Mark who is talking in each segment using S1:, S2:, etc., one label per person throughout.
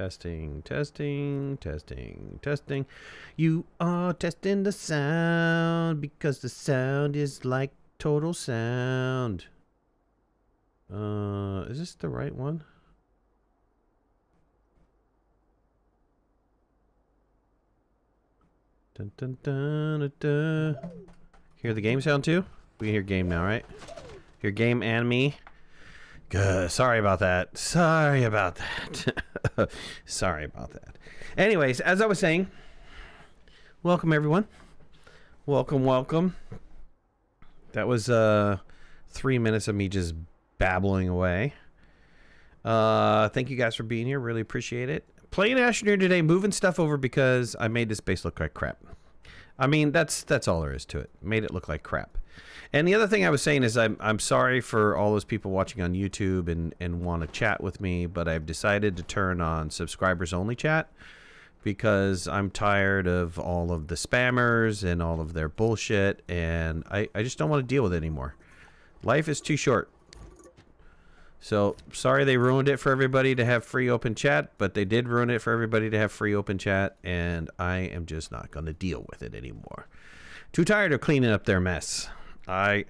S1: Testing, testing, testing, testing. You are testing the sound because the sound is like total sound. Is this the right one? Dun, dun, dun, dun, dun. Hear the game sound too? We can hear game now, right? Hear game and me. Good. Sorry about that. Sorry about that. Sorry about that. Anyways, as I was saying, welcome everyone. Welcome, welcome. That was 3 minutes of me just babbling away. Thank you guys for being here. Really appreciate it. Playing Astroneer today, moving stuff over because I made this base look like crap. I mean, that's all there is to it. Made it look like crap. And the other thing I was saying is I'm sorry for all those people watching on YouTube and want to chat with me, but I've decided to turn on subscribers only chat because I'm tired of all of the spammers and all of their bullshit, and I just don't want to deal with it anymore. Life is too short. So, sorry they ruined it for everybody to have free open chat, but they did ruin it for everybody to have free open chat, and I am just not going to deal with it anymore. Too tired of cleaning up their mess. I'm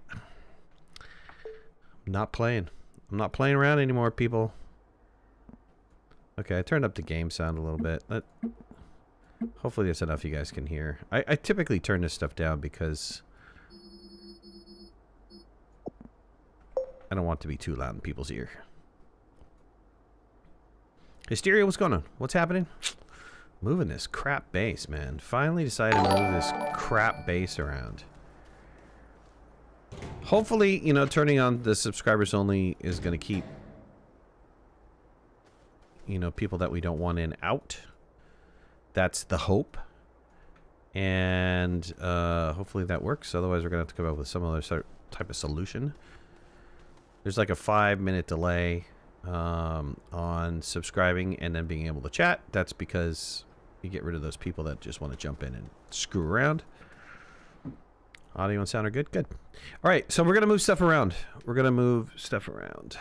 S1: not playing. I'm not playing around anymore, people. Okay, I turned up the game sound a little bit. Hopefully that's enough you guys can hear. I typically turn this stuff down because I don't want it to be too loud in people's ear. Hysteria, what's going on? What's happening? Moving this crap base, man. Finally decided to move this crap base around. Hopefully, you know, turning on the subscribers only is going to keep, you know, people that we don't want in out. That's the hope. And hopefully that works. Otherwise, we're going to have to come up with some other type of solution. There's like a 5-minute delay on subscribing and then being able to chat. That's because you get rid of those people that just want to jump in and screw around. Audio and sound are good? Good. All right, so we're going to move stuff around. We're going to move stuff around.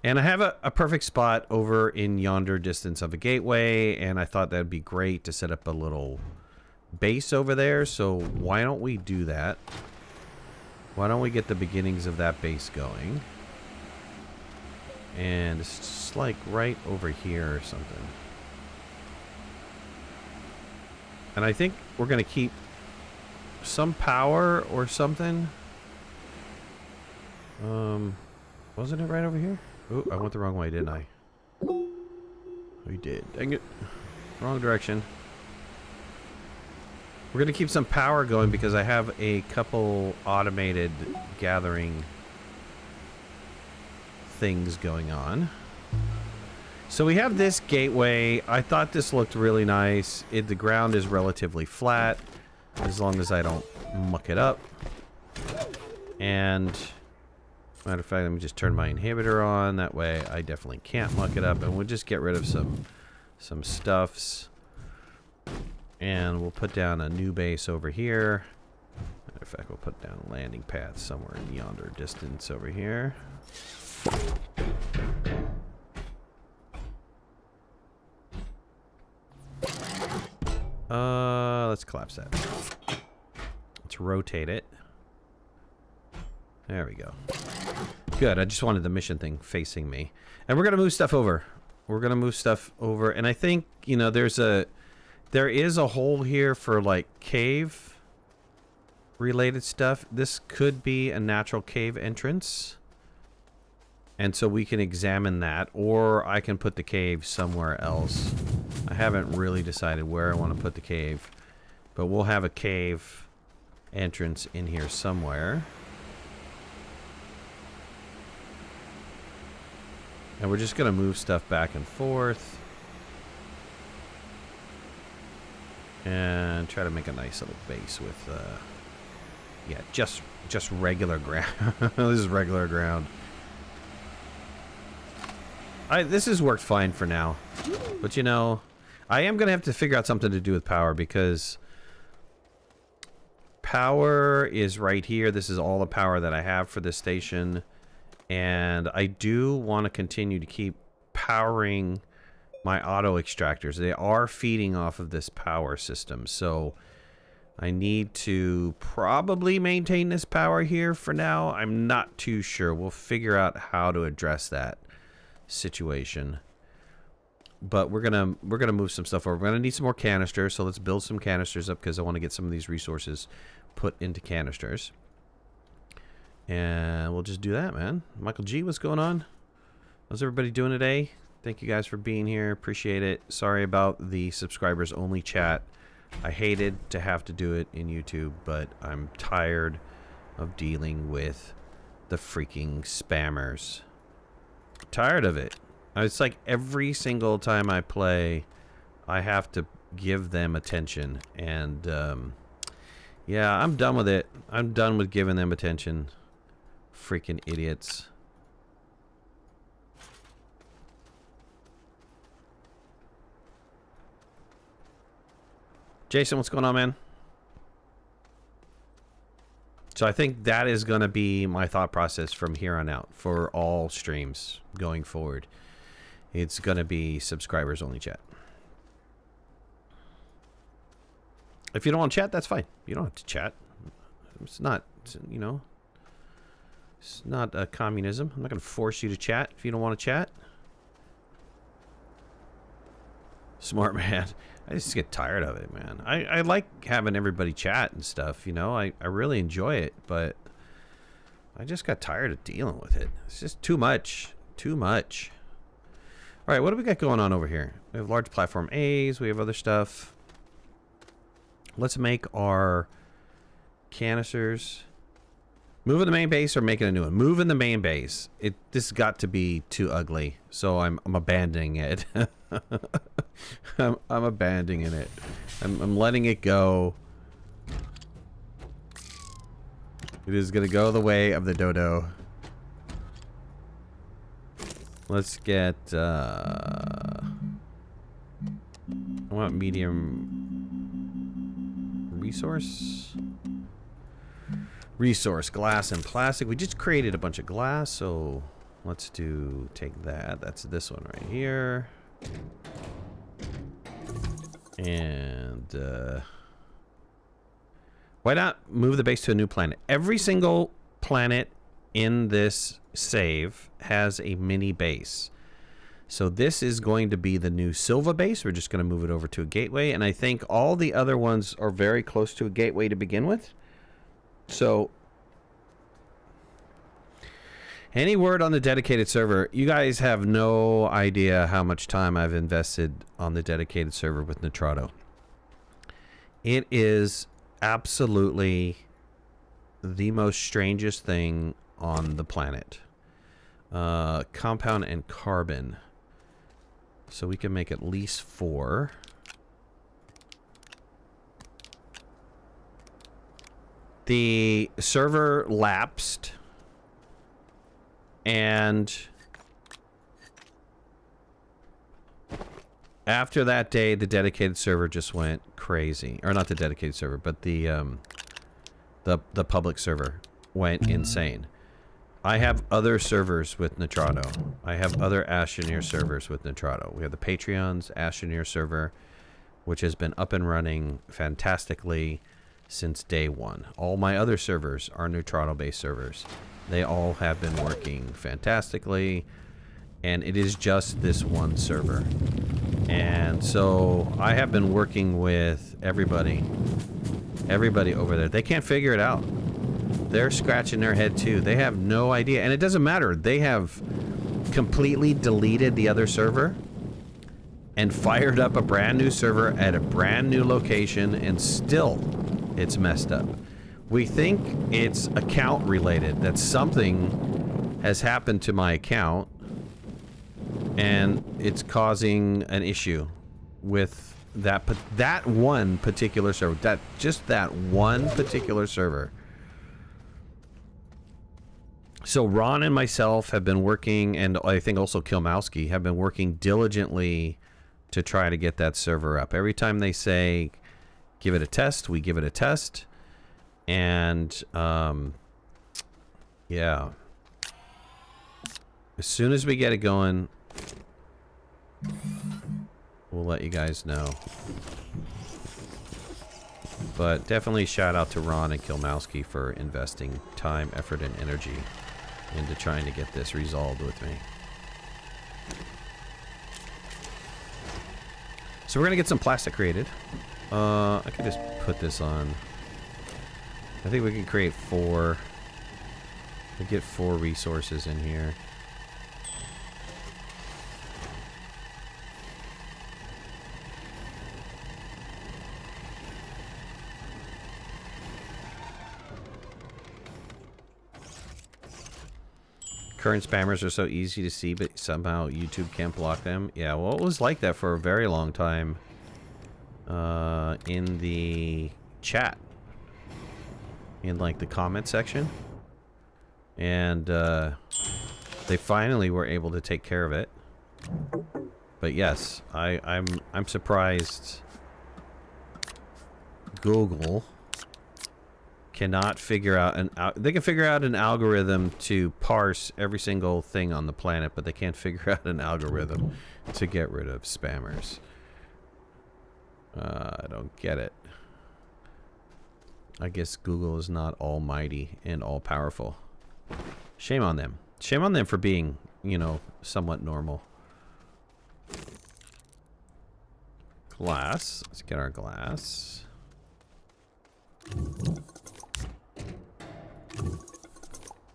S1: And I have a perfect spot over in yonder distance of a gateway, and I thought that'd be great to set up a little base over there. So why don't we do that? Why don't we get the beginnings of that base going? And it's just like right over here or something. And I think we're going to keep some power or something. Wasn't it right over here? Oh, I went the wrong way, didn't I? We did. Dang it. Wrong direction. We're going to keep some power going because I have a couple automated gathering things going on. So we have this gateway. I thought this looked really nice. The ground is relatively flat, as long as I don't muck it up. And matter of fact, let me just turn my inhibitor on. That way I definitely can't muck it up. And we'll just get rid of some stuffs. And we'll put down a new base over here. Matter of fact, we'll put down a landing pad somewhere in yonder distance over here. Let's collapse that. Let's rotate it. There we go. Good. I just wanted the mission thing facing me. And we're going to move stuff over. We're going to move stuff over. And I think, you know, there is a hole here for like cave related stuff. This could be a natural cave entrance. And so we can examine that, or I can put the cave somewhere else. I haven't really decided where I want to put the cave, but we'll have a cave entrance in here somewhere. And we're just going to move stuff back and forth. And try to make a nice little base with, yeah, just regular ground. This is regular ground. This has worked fine for now. But, you know, I am going to have to figure out something to do with power because power is right here. This is all the power that I have for this station. And I do want to continue to keep powering my auto extractors. They are feeding off of this power system, so I need to probably maintain this power here for now. I'm not too sure. We'll figure out how to address that situation. But we're gonna move some stuff over. We're gonna need some more canisters, so let's build some canisters up because I want to get some of these resources put into canisters. And we'll just do that, man. Michael G, what's going on? How's everybody doing today? Thank you guys for being here. Appreciate it. Sorry about the subscribers only chat. I hated to have to do it in YouTube, but I'm tired of dealing with the freaking spammers. Tired of it. It's like every single time I play, I have to give them attention. And, yeah, I'm done with it. I'm done with giving them attention. Freaking idiots. Jason, what's going on, man? So I think that is going to be my thought process from here on out for all streams going forward. It's going to be subscribers only chat. If you don't want to chat, that's fine. You don't have to chat. It's not, you know, it's not a communism. I'm not going to force you to chat if you don't want to chat. Smart man. I just get tired of it, man. I like having everybody chat and stuff, you know. I really enjoy it, but I just got tired of dealing with it. It's just too much. Too much. All right, what do we got going on over here? We have large platform A's. We have other stuff. Let's make our canisters. Move in the main base or making a new one? Move in the main base. This has got to be too ugly, so I'm abandoning it. I'm abandoning it. I'm letting it go. It is gonna go the way of the dodo. Let's get I want medium resource, glass and plastic. We just created a bunch of glass, so let's take that. That's this one right here. And why not move the base to a new planet? Every single planet in this save has a mini base. So this is going to be the new Silva base. We're just going to move it over to a gateway. And I think all the other ones are very close to a gateway to begin with. So any word on the dedicated server? You guys have no idea how much time I've invested on the dedicated server with Nitrado. It is absolutely the most strangest thing on the planet. Compound and carbon. So we can make at least 4. The server lapsed. And after that day, the dedicated server just went crazy. Or not the dedicated server, but the public server went insane. I have other servers with Nitrado. I have other Astroneer servers with Nitrado. We have the Patreon's Astroneer server, which has been up and running fantastically since day one. All my other servers are Nitrado-based servers. They all have been working fantastically, and it is just this one server. And so I have been working with everybody over there. They can't figure it out. They're scratching their head too. They have no idea. And it doesn't matter. They have completely deleted the other server and fired up a brand new server at a brand new location, and still it's messed up. We think it's account related, that something has happened to my account and it's causing an issue with that one particular server. Just that one particular server. So Ron and myself have been working, and I think also Kilmowski have been working diligently to try to get that server up. Every time they say, give it a test, we give it a test. And, yeah. As soon as we get it going, we'll let you guys know. But definitely shout out to Ron and Kilmowski for investing time, effort, and energy into trying to get this resolved with me. So we're gonna get some plastic created. I can just put this on. I think we can create 4. We get 4 resources in here. Current spammers are so easy to see, but somehow YouTube can't block them. Yeah, well, it was like that for a very long time in the chat. In, like, the comment section. And they finally were able to take care of it. But yes, I'm surprised Google cannot figure out they can figure out an algorithm to parse every single thing on the planet, but they can't figure out an algorithm to get rid of spammers. I don't get it. I guess Google is not almighty and all powerful. Shame on them. Shame on them for being, you know, somewhat normal. Glass. Let's get our glass.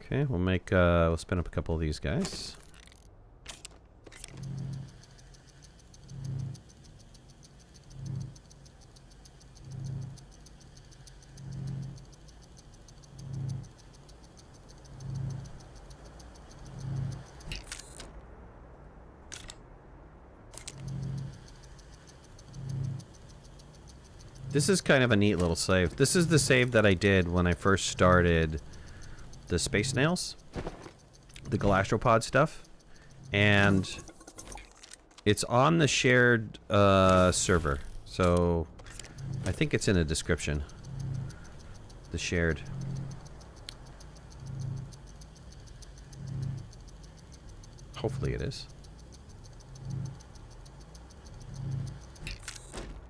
S1: Okay, we'll make, we'll spin up a couple of these guys. This is kind of a neat little save. This is the save that I did when I first started the space snails, the galastropod stuff, and it's on the shared server. So I think it's in the description. The shared. Hopefully it is.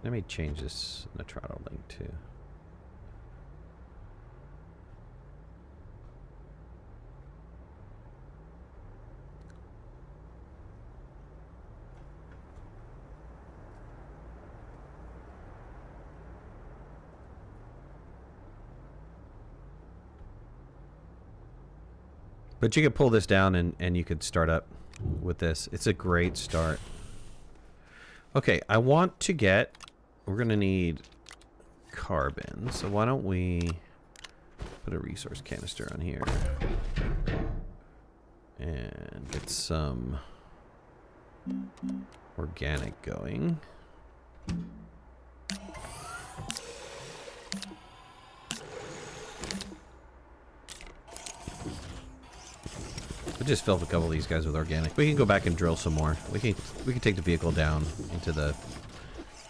S1: Let me change this Nitrado link too. But you could pull this down and you could start up with this. It's a great start. Okay, I want to get... We're going to need carbon. So why don't we put a resource canister on here. And get some organic going. I just filled a couple of these guys with organic. We can go back and drill some more. We can take the vehicle down into the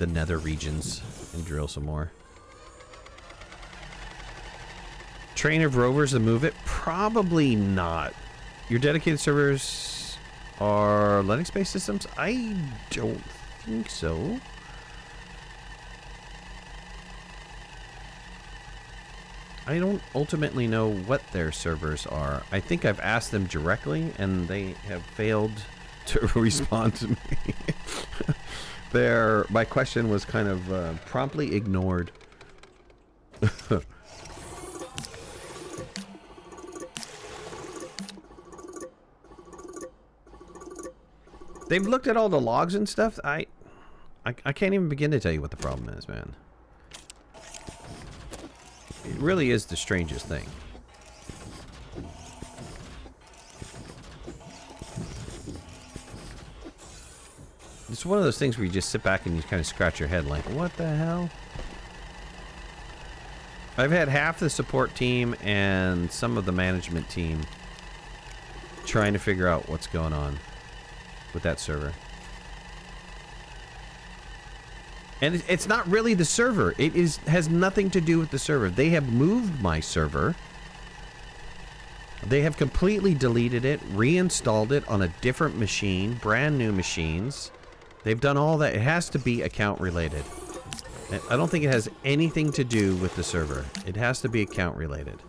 S1: nether regions and drill some more. Train of rovers to move it? Probably not. Your dedicated servers are Linux-based systems? I don't think so. I don't ultimately know what their servers are. I think I've asked them directly, and they have failed to respond to me. My question was kind of promptly ignored. They've looked at all the logs and stuff. I can't even begin to tell you what the problem is, man. It really is the strangest thing. It's one of those things where you just sit back and you kind of scratch your head like, what the hell? I've had half the support team and some of the management team trying to figure out what's going on with that server. And it's not really the server. It has nothing to do with the server. They have moved my server. They have completely deleted it, reinstalled it on a different machine, brand new machines. They've done all that. It has to be account related. I don't think it has anything to do with the server. It has to be account related.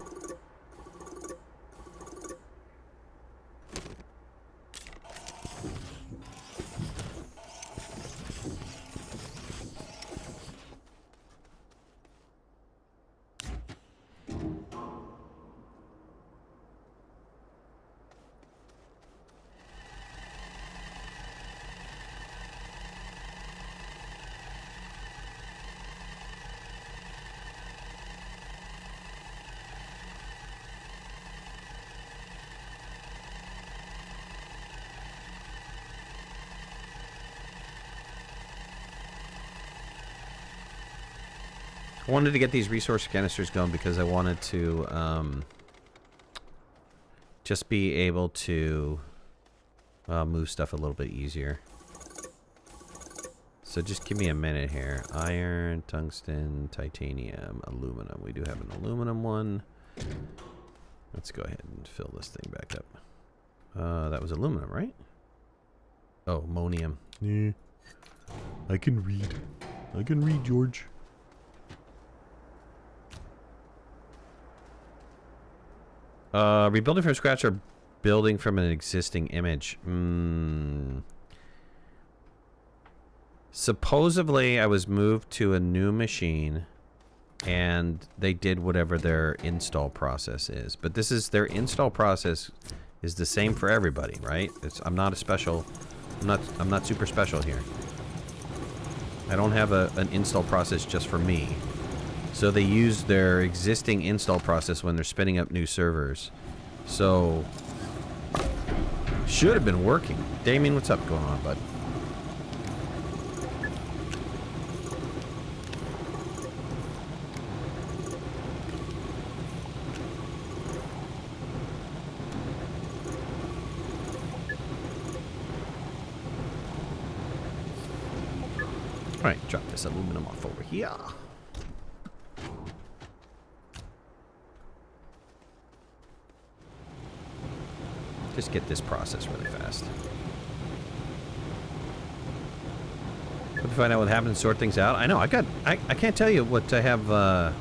S1: I wanted to get these resource canisters going because I wanted to just be able to move stuff a little bit easier. So just give me a minute here. Iron, tungsten, titanium, aluminum. We do have an aluminum one. Let's go ahead and fill this thing back up. That was aluminum, right? Oh, ammonium. Yeah. I can read. I can read, George. Rebuilding from scratch or building from an existing image? Supposedly, I was moved to a new machine, and they did whatever their install process is. But this is their install process is the same for everybody, right? I'm not a special. I'm not super special here. I don't have an install process just for me. So they use their existing install process when they're spinning up new servers. So, should have been working. Damien, what's up going on, bud? Alright, drop this aluminum off over here. Just get this process really fast. But to find out what happens, sort things out. I know, I can't tell you what I have. I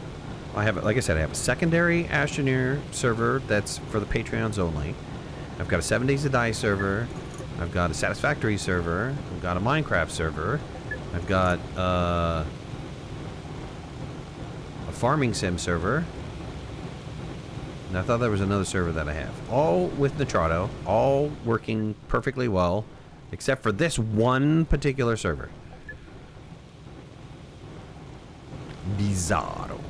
S1: have, like I said, I have a secondary Astroneer server that's for the Patreons only. I've got a 7 Days to Die server. I've got a Satisfactory server. I've got a Minecraft server. I've got a farming sim server. And I thought there was another server that I have. All with Nitrado. All working perfectly well. Except for this one particular server. Bizarro.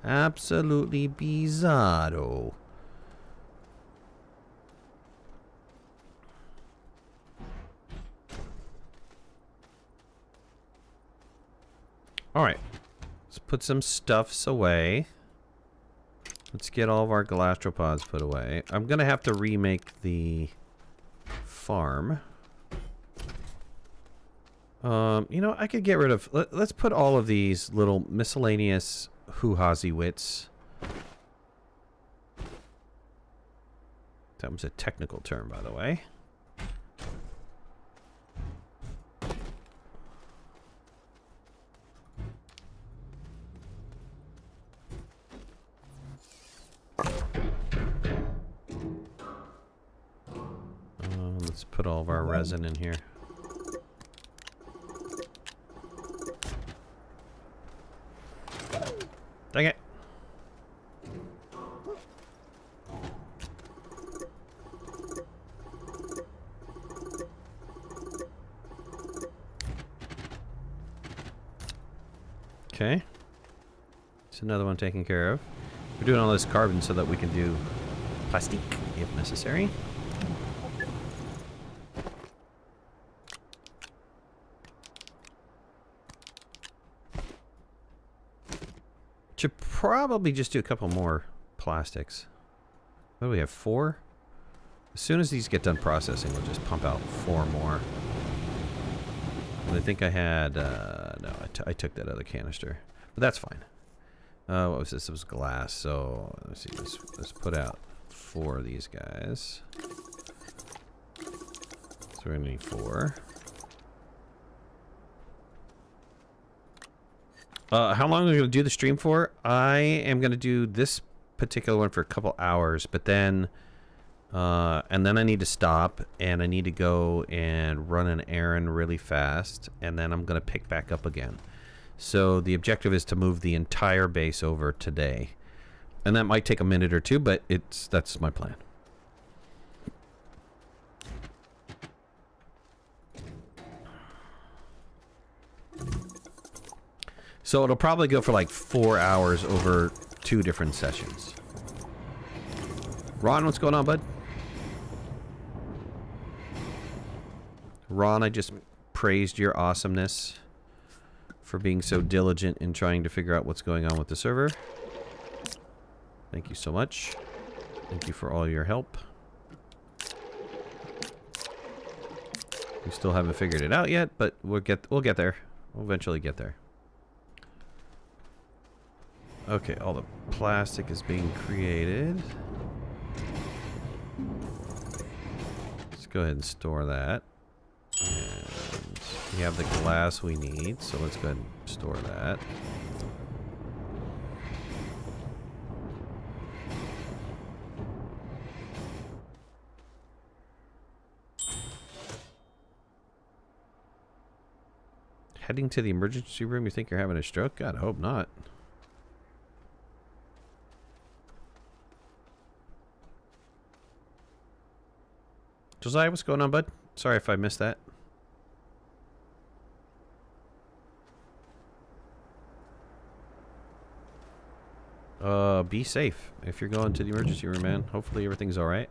S1: Absolutely bizarro. Alright. Let's put some stuffs away. Let's get all of our gastropods put away. I'm going to have to remake the farm. You know, I could get rid of... Let's put all of these little miscellaneous hoo-hazy wits. That was a technical term, by the way. Let's put all of our resin in here. Dang it. Okay. It's another one taken care of. We're doing all this carbon so that we can do plastic if necessary. Should probably just do a couple more plastics. What do we have? 4? As soon as these get done processing, we'll just pump out 4 more. And I think I had... no, I took that other canister. But that's fine. What was this? It was glass. So, let's see. Let's put out 4 of these guys. So we're going to need 4. How long are we going to do the stream for? I am going to do this particular one for a couple hours, but then... and then I need to stop, and I need to go and run an errand really fast, and then I'm going to pick back up again. So the objective is to move the entire base over today. And that might take a minute or two, but that's my plan. So it'll probably go for like 4 hours over 2 different sessions. Ron, what's going on, bud? Ron, I just praised your awesomeness for being so diligent in trying to figure out what's going on with the server. Thank you so much. Thank you for all your help. We still haven't figured it out yet, but we'll get there. We'll eventually get there. Okay, all the plastic is being created. Let's go ahead and store that. And we have the glass we need, so let's go ahead and store that. Heading to the emergency room, you think you're having a stroke? God, I hope not. Josiah, what's going on, bud? Sorry if I missed that. Be safe if you're going to the emergency room, man. Hopefully everything's alright.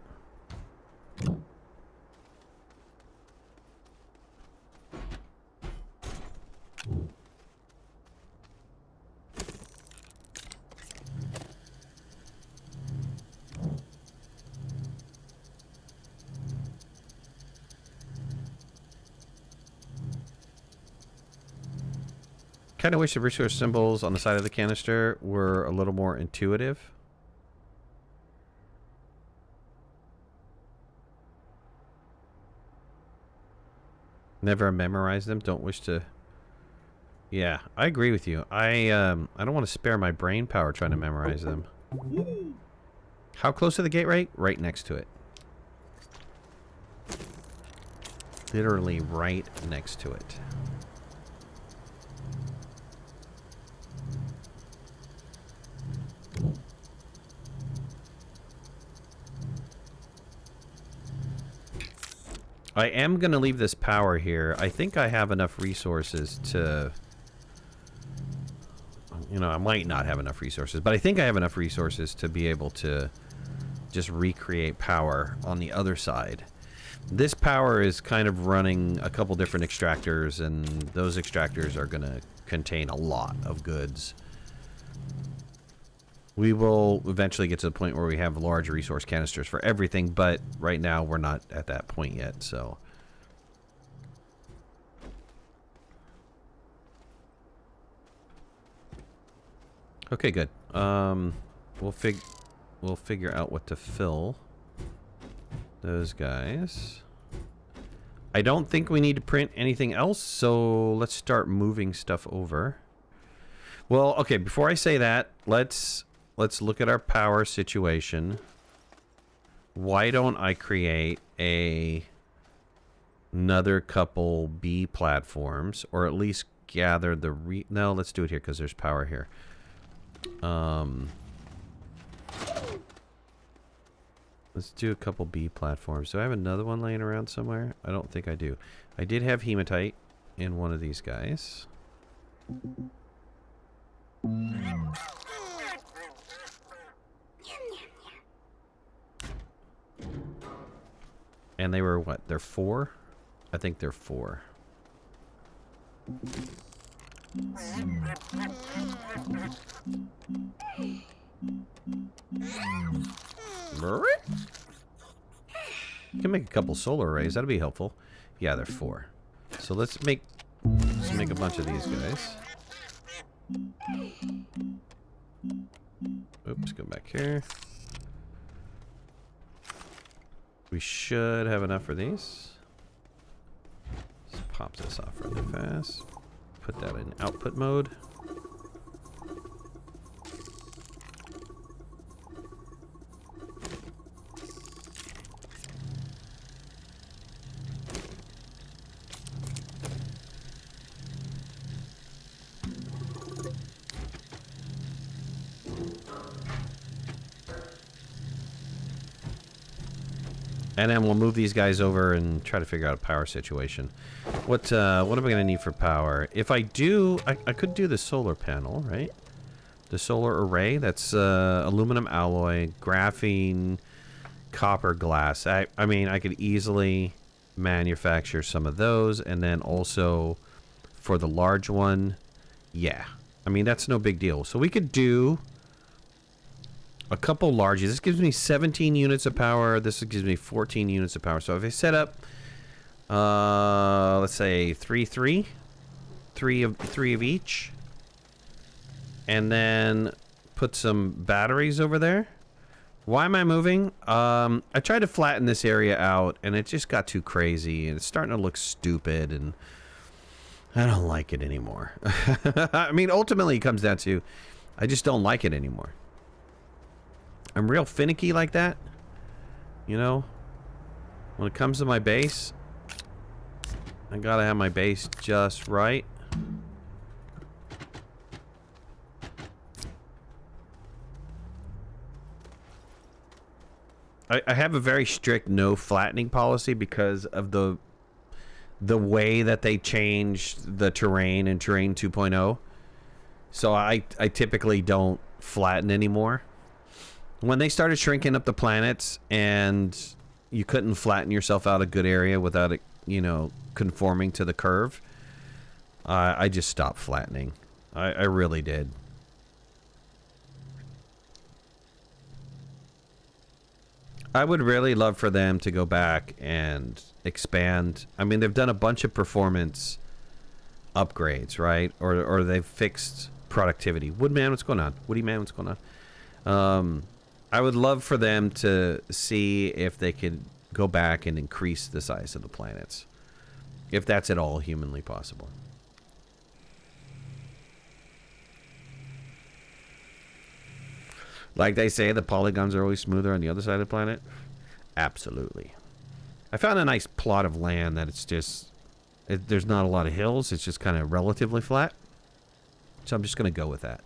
S1: Kind of wish the resource symbols on the side of the canister were a little more intuitive. Never memorize them. Don't wish to. Yeah, I agree with you. I don't want to spare my brain power trying to memorize them. How close to the gate rate? Right next to it. Literally right next to it. I am going to leave this power here. I think I have enough resources to... You know, I might not have enough resources, but I think I have enough resources to be able to just recreate power on the other side. This power is kind of running a couple different extractors, and those extractors are going to contain a lot of goods. We will eventually get to the point where we have large resource canisters for everything, but right now we're not at that point yet, so... Okay, good. We'll figure out what to fill those guys. I don't think we need to print anything else, so let's start moving stuff over. Well, okay, before I say that, let's look at our power situation. Why don't I create another couple B platforms, or at least gather the no, let's do it here because there's power here. Let's do a couple B platforms. Do I have another one laying around somewhere? I don't think I do. I did have hematite in one of these guys. And they were what? They're 4? I think they're 4. You can make a couple solar arrays. That'll be helpful. Yeah, they're 4. So let's make a bunch of these guys. Oops, go back here. We should have enough for these. Let's pop this off really fast. Put that in output mode. And then we'll move these guys over and try to figure out a power situation. What am I going to need for power? If I do, I could do the solar panel, right? The solar array. That's aluminum alloy, graphene, copper glass. I mean, I could easily manufacture some of those. And then also for the large one, yeah. I mean, that's no big deal. So we could do a couple larges. This gives me 17 units of power. This gives me 14 units of power. So if I set up, let's say three of each, and then put some batteries over there. Why am I moving? I tried to flatten this area out, and it just got too crazy, and it's starting to look stupid, and I don't like it anymore. I mean, ultimately, it comes down to, I just don't like it anymore. I'm real finicky like that, you know. When it comes to my base, I gotta have my base just right. I have a very strict no flattening policy because of the way that they changed the terrain in Terrain 2.0. So I typically don't flatten anymore. When they started shrinking up the planets and you couldn't flatten yourself out a good area without it, you know, conforming to the curve, I just stopped flattening. I really did. I would really love for them to go back and expand. I mean, they've done a bunch of performance upgrades, right? Or they've fixed productivity. Woodman, what's going on? Woody Man, what's going on? I would love for them to see if they could go back and increase the size of the planets, if that's at all humanly possible. Like they say, the polygons are always smoother on the other side of the planet. Absolutely. I found a nice plot of land that it's just, there's not a lot of hills. It's just kind of relatively flat. So I'm just going to go with that.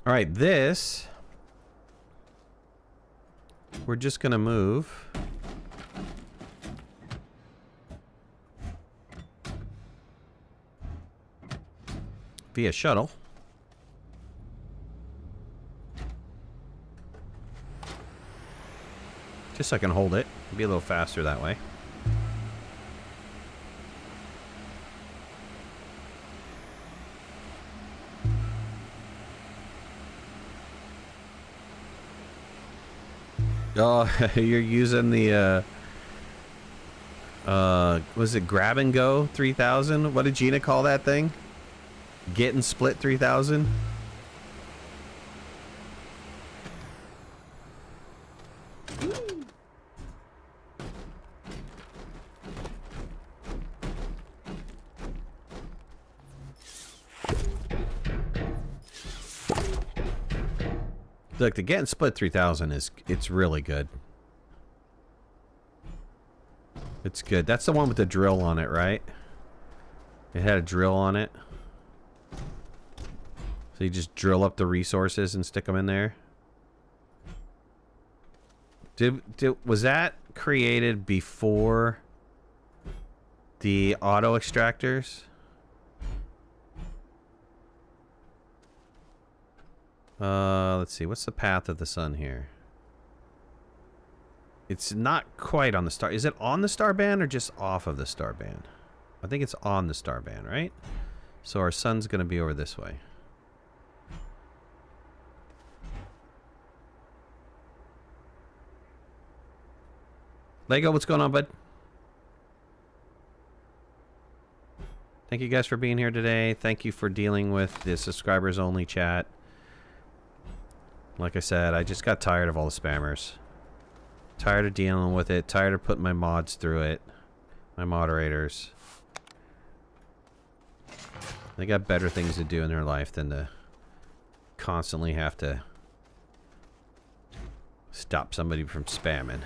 S1: All right, this, we're just going to move via shuttle. Just so I can hold it. Be a little faster that way. Oh, you're using the, was it Grab and Go 3000? What did Gina call that thing? Get and Split 3000? Look, the Get and Split 3000 it's really good. It's good. That's the one with the drill on it, right? It had a drill on it. So you just drill up the resources and stick them in there. Was that created before the auto extractors? Let's see. What's the path of the sun here? It's not quite on the star. Is it on the star band or just off of the star band? I think it's on the star band, right? So our sun's going to be over this way. Lego, what's going on, bud? Thank you guys for being here today. Thank you for dealing with the subscribers only chat. Like I said, I just got tired of all the spammers. Tired of dealing with it. Tired of putting my mods through it. My moderators. They got better things to do in their life than to constantly have to stop somebody from spamming.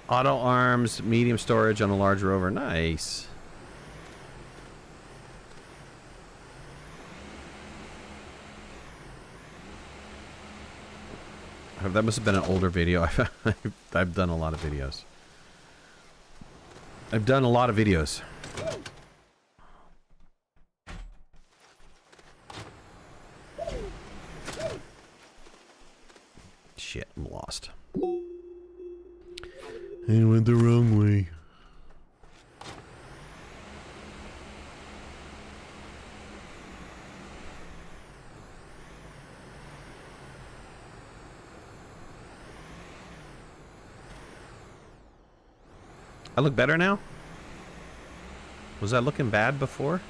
S1: Auto arms, medium storage on a large rover. Nice. That must have been an older video. I've done a lot of videos. I've done a lot of videos. Shit, I'm lost. I went the wrong way. I look better now? Was I looking bad before?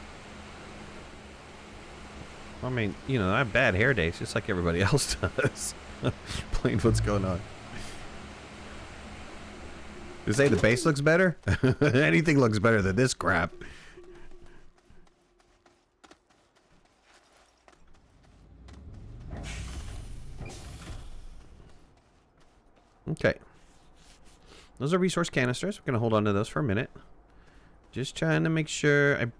S1: I mean, you know, I have bad hair days just like everybody else does. Plain what's going on. You say the base looks better? Anything looks better than this crap. Okay. Those are resource canisters. We're going to hold on to those for a minute. Just trying to make sure. I'm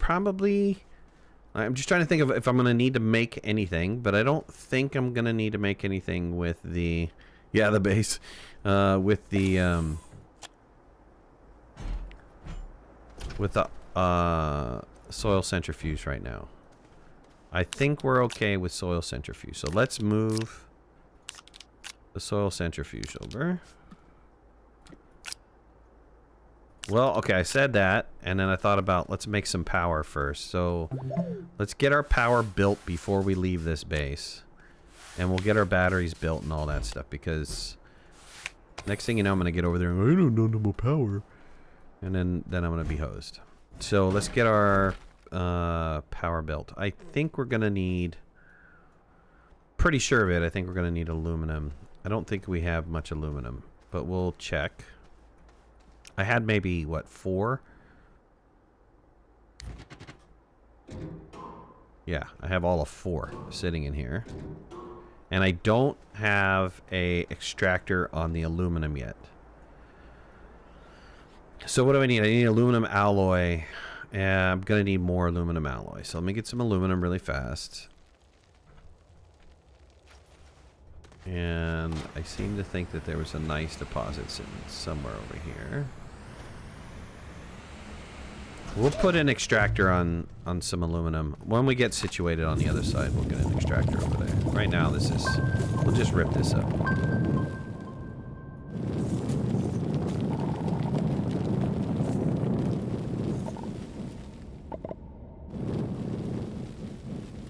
S1: just trying to think of if I'm going to need to make anything, but I don't think I'm going to need to make anything with the... Yeah, the base. With the soil centrifuge right now. I think we're okay with soil centrifuge. So let's move the soil centrifuge over. Well, okay, I said that, and then I thought about let's make some power first. So let's get our power built before we leave this base. And we'll get our batteries built and all that stuff, because next thing you know, I'm going to get over there and go, I don't know no more power. And then I'm going to be hosed. So let's get our power built. I think we're going to need, pretty sure of it, I think we're going to need aluminum. I don't think we have much aluminum, but we'll check. I had maybe, what, 4? Yeah, I have all of 4 sitting in here. And I don't have a extractor on the aluminum yet. So what do I need? I need aluminum alloy. And I'm going to need more aluminum alloy. So let me get some aluminum really fast. And I seem to think that there was a nice deposit sitting somewhere over here. We'll put an extractor on some aluminum. When we get situated on the other side, we'll get an extractor over there. Right now, we'll just rip this up.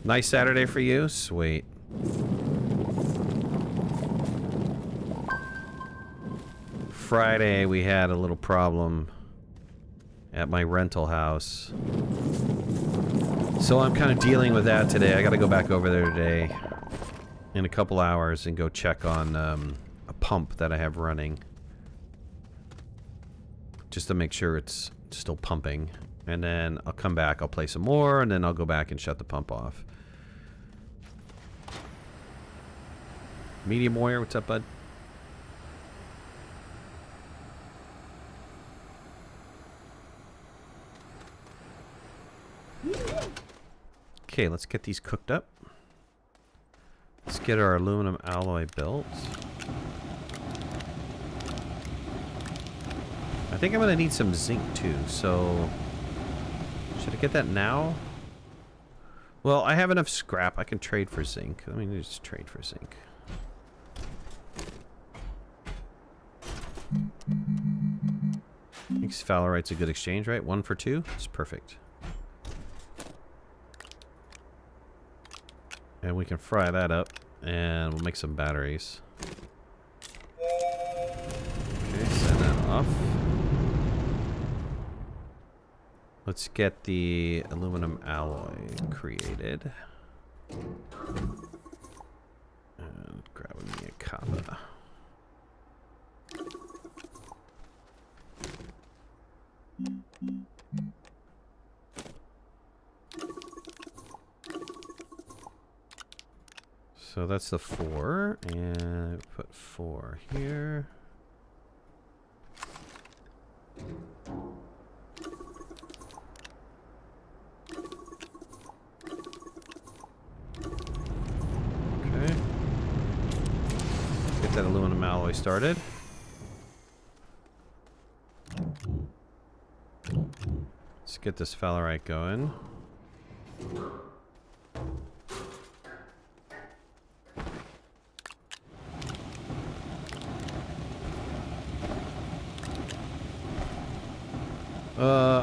S1: Nice Saturday for you? Sweet. Friday, we had a little problem at my rental house. So I'm kind of dealing with that today. I got to go back over there today in a couple hours and go check on a pump that I have running. Just to make sure it's still pumping. And then I'll come back, I'll play some more, and then I'll go back and shut the pump off. Medium Warrior, what's up, bud? Okay, let's get these cooked up. Let's get our aluminum alloy built. I think I'm going to need some zinc too, so... Should I get that now? Well, I have enough scrap. I can trade for zinc. Let me just trade for zinc. I think sphalerite's a good exchange, right? 1 for 2? It's perfect. And we can fry that up, and we'll make some batteries. Okay, send that off. Let's get the aluminum alloy created. And grab me a copper. So that's the 4, and put 4 here. Okay. Get that aluminum alloy started. Let's get this sphalerite going.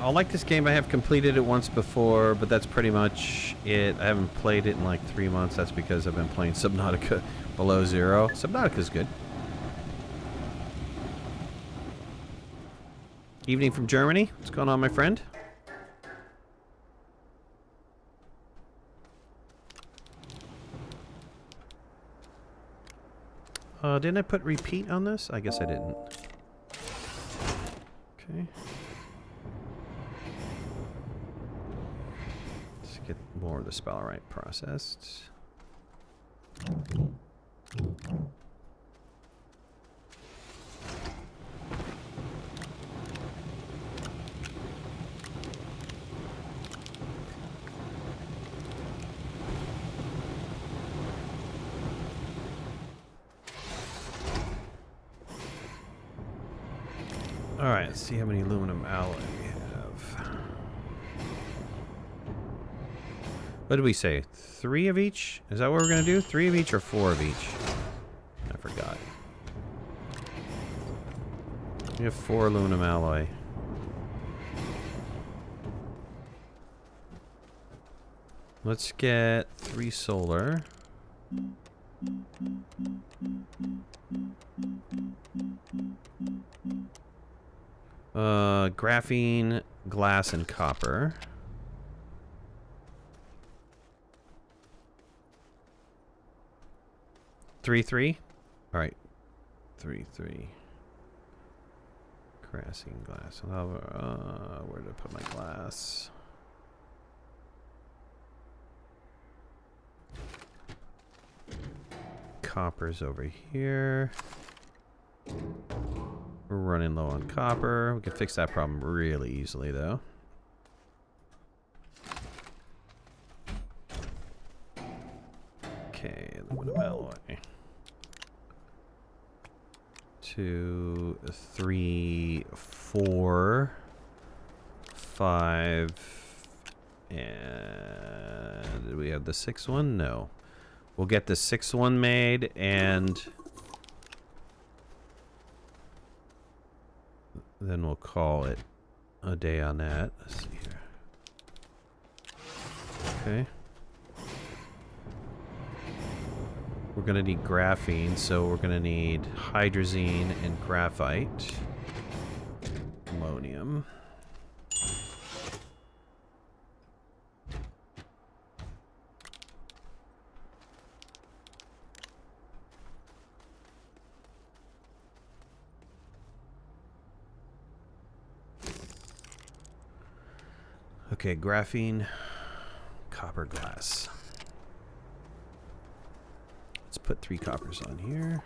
S1: I like this game. I have completed it once before, but that's pretty much it. I haven't played it in like 3 months. That's because I've been playing Subnautica Below Zero. Subnautica's good. Evening from Germany. What's going on, my friend? Didn't I put repeat on this? I guess I didn't. Okay. Let's get more of the sphalerite processed. Alright, let's see how many aluminum alloy we have. What did we say? 3 of each? Is that what we're going to do? 3 of each or 4 of each? I forgot. We have 4 aluminum alloy. Let's get 3 solar. Graphene, glass, and copper. Three. All right, 3. Graphene, glass. Where did I put my glass? Copper's over here. We're running low on copper. We can fix that problem really easily, though. Okay, aluminum alloy. 2, 3, 4, 5, and did we have the 6th one? No. We'll get the 6th one made, and then we'll call it a day on that. Let's see here. Okay. We're going to need graphene, so we're going to need hydrazine and graphite. Ammonium. Okay, graphene, copper, glass. Let's put 3 coppers on here.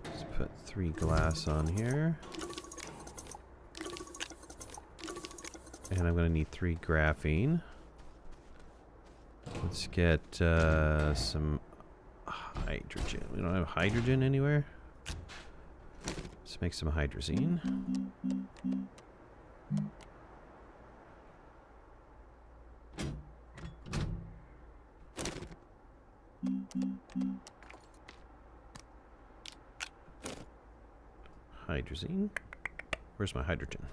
S1: Let's put 3 glass on here. And I'm going to need 3 graphene. Let's get some hydrogen. We don't have hydrogen anywhere. Let's make some hydrazine. Hydrazine. Where's my hydrogen?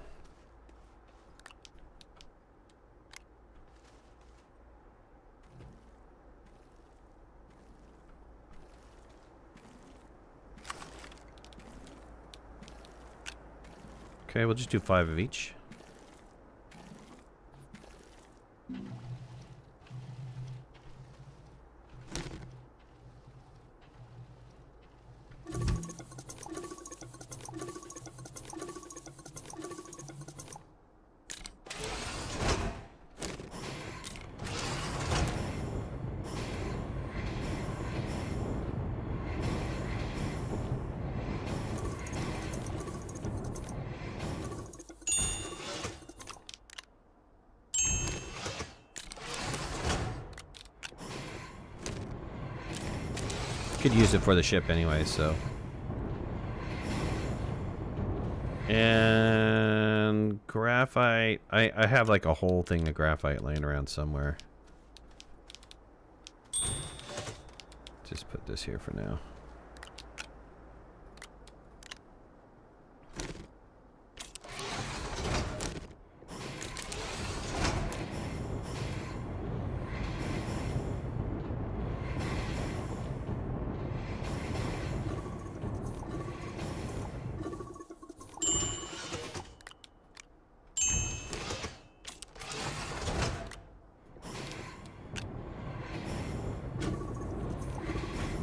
S1: Okay, we'll just do 5 of each. Could use it for the ship anyway, so. And graphite. I have like a whole thing of graphite laying around somewhere. Just put this here for now.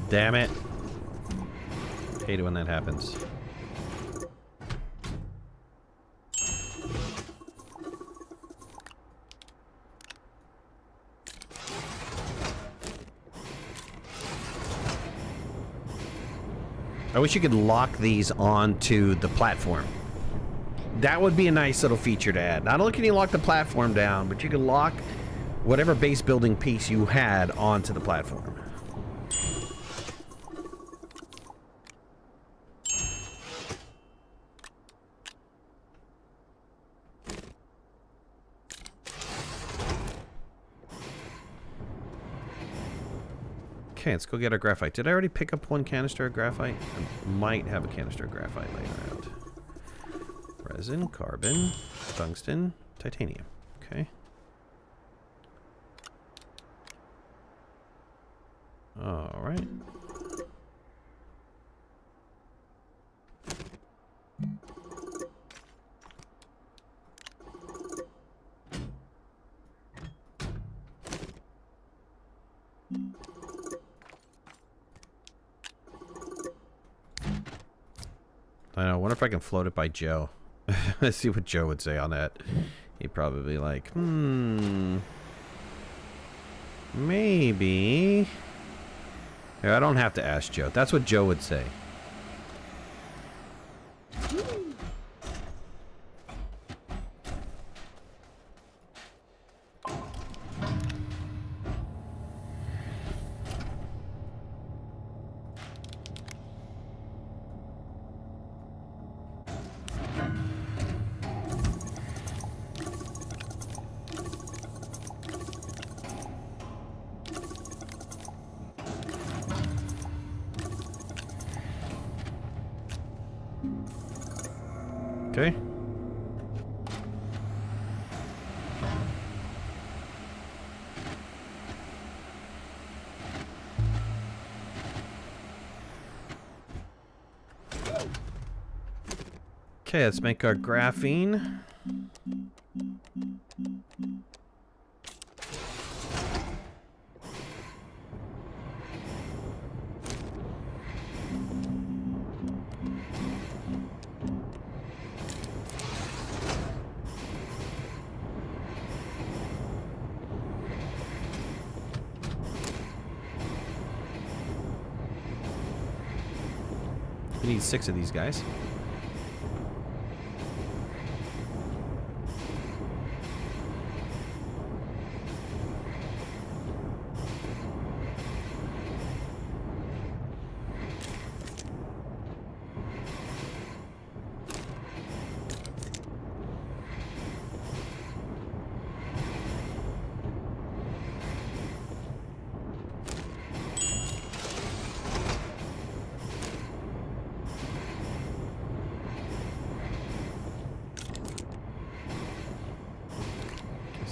S1: Damn it. Hate it when that happens. I wish you could lock these onto the platform. That would be a nice little feature to add. Not only can you lock the platform down, but you can lock whatever base building piece you had onto the platform. Okay, let's go get our graphite. Did I already pick up one canister of graphite? I might have a canister of graphite laying around. Resin, carbon, tungsten, titanium. Okay. All right. I wonder if I can float it by Joe. Let's see what Joe would say on that. He'd probably be like, maybe. Here, I don't have to ask Joe. That's what Joe would say. Okay. Okay, let's make our graphene. We need 6 of these guys.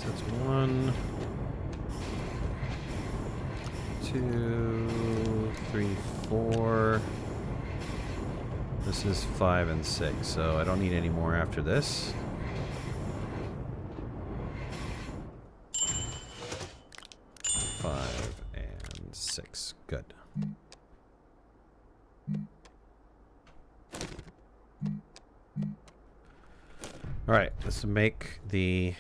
S1: That's 1, 2, 3, 4. This is 5 and 6, so I don't need any more after this. Five and 6. Good. All right, let's make the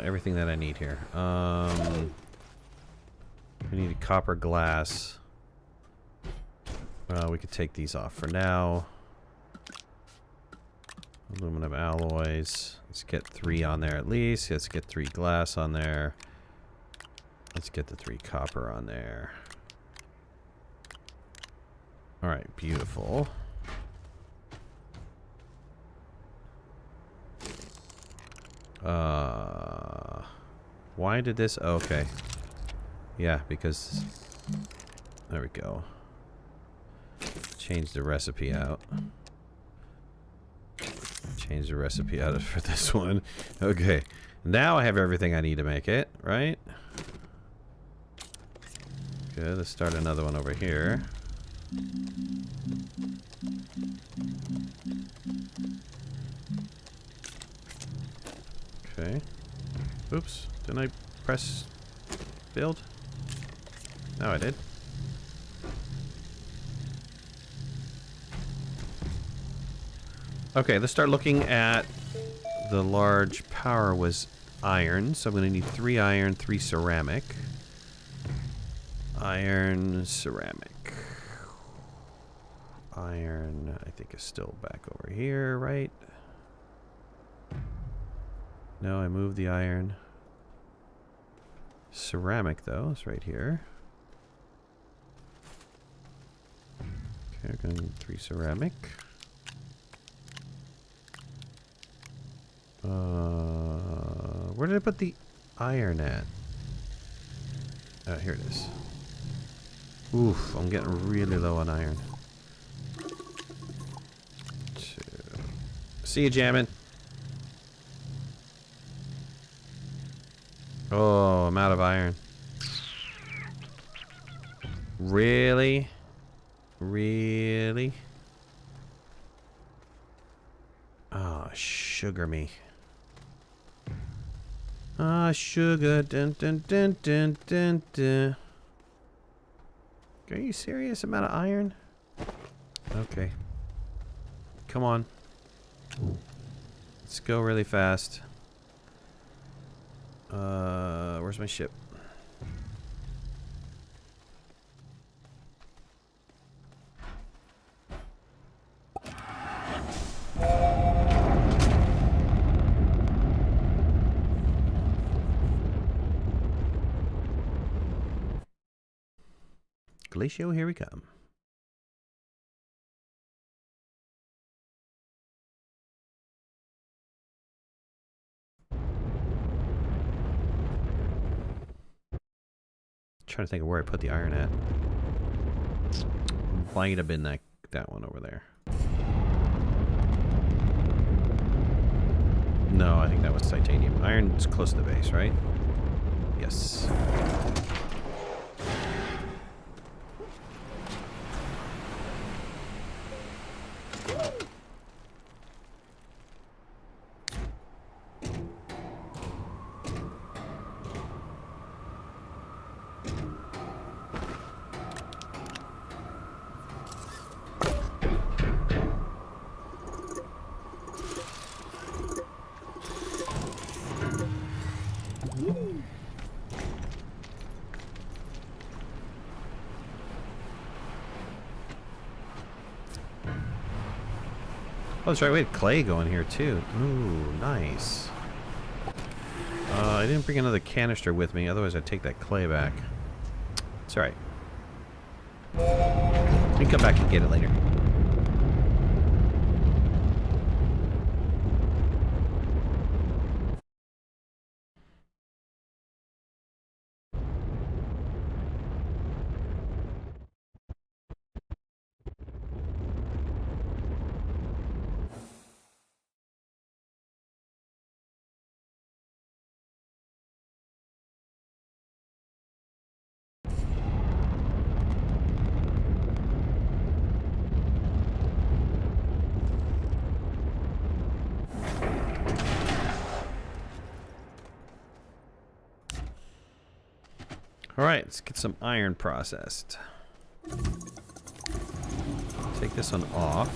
S1: everything that I need here. We need a copper glass. We could take these off for now. Aluminum alloys. Let's get 3 on there at least. Let's get 3 glass on there. Let's get the 3 copper on there. Alright, beautiful. Why did this... Oh, okay. Yeah, because... There we go. Change the recipe out. Change the recipe out for this one. Okay. Now I have everything I need to make it, right? Good, let's start another one over here. Okay. Oops. Didn't I press build? No, I did. Okay, let's start looking at the large power was iron. So I'm going to need 3 iron, 3 ceramic. Iron, ceramic. Iron, I think, is still back over here, right? No, I moved the iron. Ceramic, though, is right here. Okay, I'm going to need 3 ceramic. Where did I put the iron at? Here it is. Oof, I'm getting really low on iron. 2. See you, jamming. Oh, I'm out of iron. Really? Really? Oh, sugar me. Ah, sugar. Dun, dun, dun, dun, dun, dun. Are you serious? I'm out of iron? Okay. Come on. Let's go really fast. Where's my ship? Glacio, here we come. Trying to think of where I put the iron at. Might have been that one over there. No, I think that was titanium. Iron's close to the base, right? Yes. Oh, that's right. We had clay going here too. Ooh, nice. I didn't bring another canister with me, otherwise I'd take that clay back. It's alright. We can come back and get it later. Alright, let's get some iron processed. Take this one off.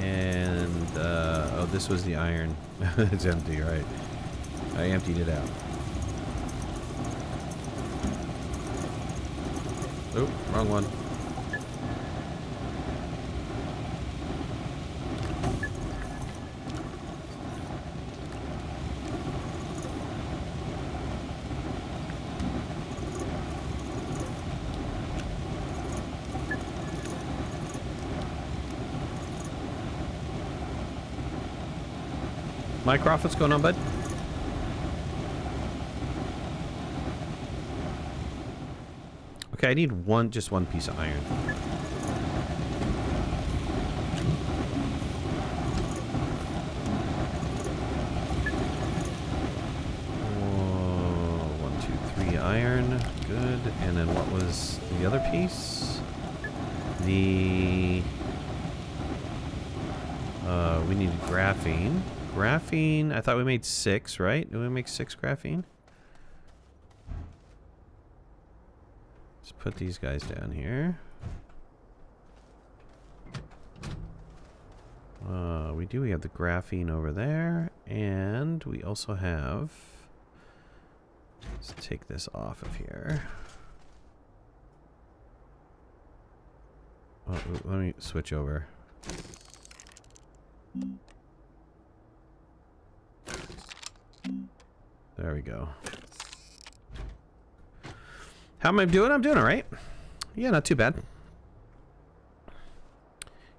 S1: And, oh, this was the iron. It's empty, right? I emptied it out. Oh, wrong one. Mycroft, what's going on, bud? Okay, I need just one piece of iron. Whoa, 1, 2, 3 iron. Good. And then what was the other piece? We needed graphene. Graphene, I thought we made 6, right? Did we make 6 graphene? Let's put these guys down here. We have the graphene over there, and we also have... Let's take this off of here. Oh, let me switch over. There we go. How am I doing? I'm doing all right. Yeah, not too bad.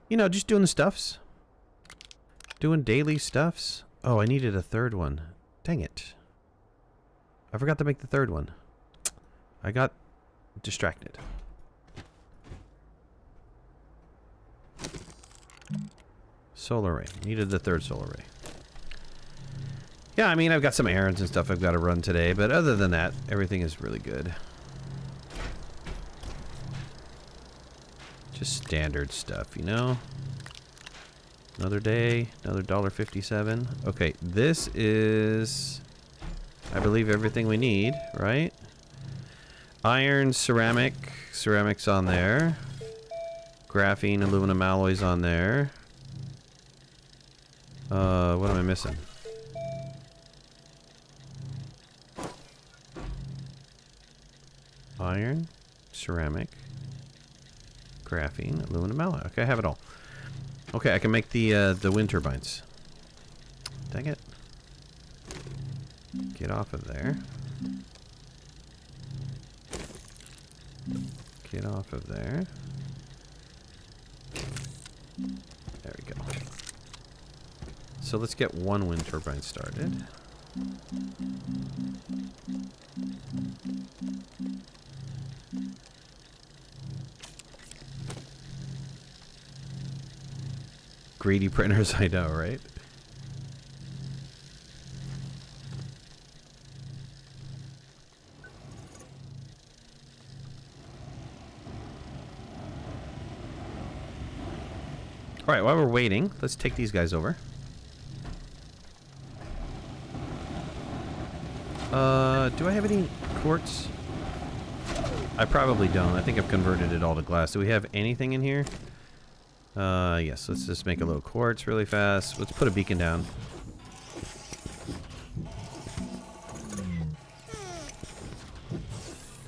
S1: You know, just doing the stuffs. Doing daily stuffs. Oh, I needed a third one. Dang it. I forgot to make the third one. I got distracted. Solar array. Needed the third solar array. Yeah, I mean, I've got some errands and stuff I've got to run today, but other than that, everything is really good. Just standard stuff, you know? Another day, another $1.57. Okay, this is, I believe, everything we need, right? Iron, ceramic. Ceramic's on there. Graphene, aluminum alloys on there. What am I missing? Iron, ceramic, graphene, aluminum alloy. Okay, I have it all. Okay, I can make the wind turbines. Dang it. Get off of there. Get off of there. There we go. So let's get one wind turbine started. Greedy printers, I know, right? All right, while we're waiting, let's take these guys over. Do I have any quartz? I probably don't. I think I've converted it all to glass. Do we have anything in here? Yes, let's just make a little quartz really fast. Let's put a beacon down.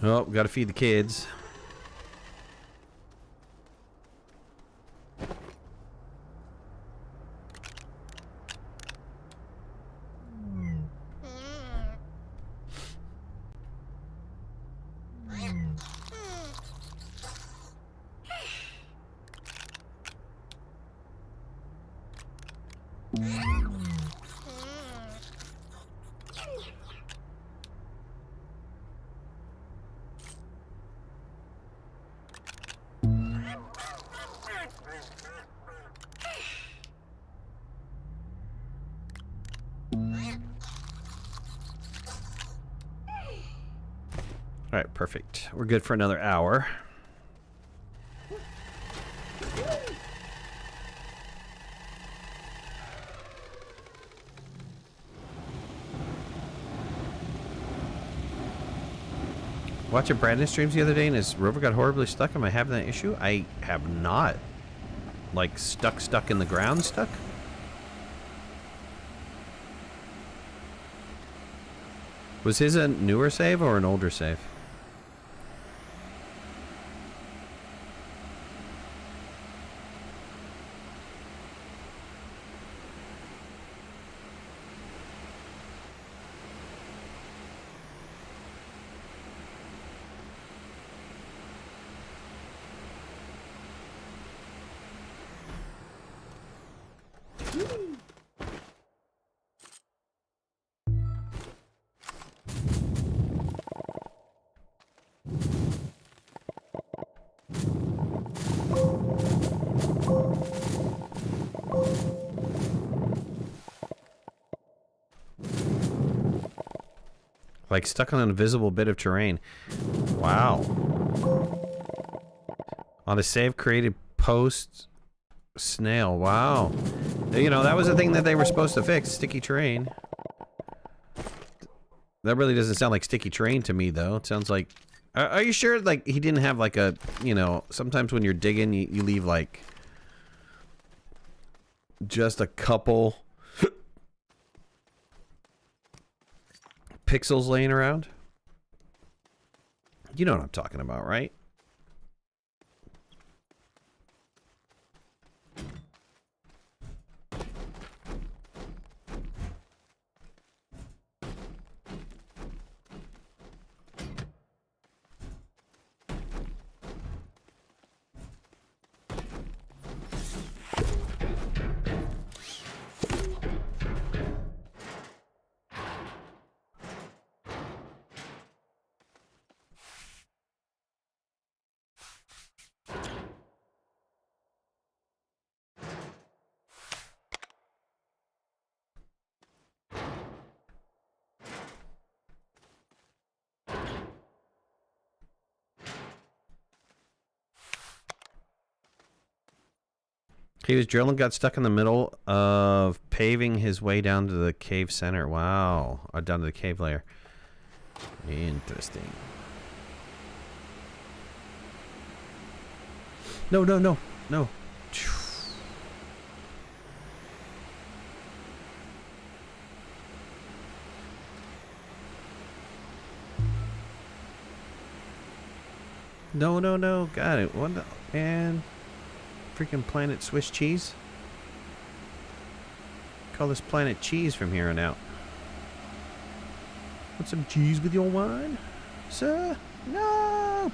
S1: Oh, gotta feed the kids. All right, perfect. We're good for another hour. Watching Brandon streams the other day and his rover got horribly stuck. Am I having that issue? I have not. Like stuck in the ground stuck? Was his a newer save or an older save? Like stuck on an invisible bit of terrain. Wow. On a save created post snail. Wow. You know, that was the thing that they were supposed to fix. Sticky terrain. That really doesn't sound like sticky terrain to me, though. It sounds like... Are you sure, like, he didn't have, like, a... You know, sometimes when you're digging, you leave, like... just a couple... pixels laying around? You know what I'm talking about, right? He was drilling, got stuck in the middle of paving his way down to the cave center. Wow. Or down to the cave layer. Interesting. No, no, no. No. No, no, no. Got it. What the... And... freaking planet Swiss cheese. Call this planet cheese from here on out. Want some cheese with your wine, sir? No.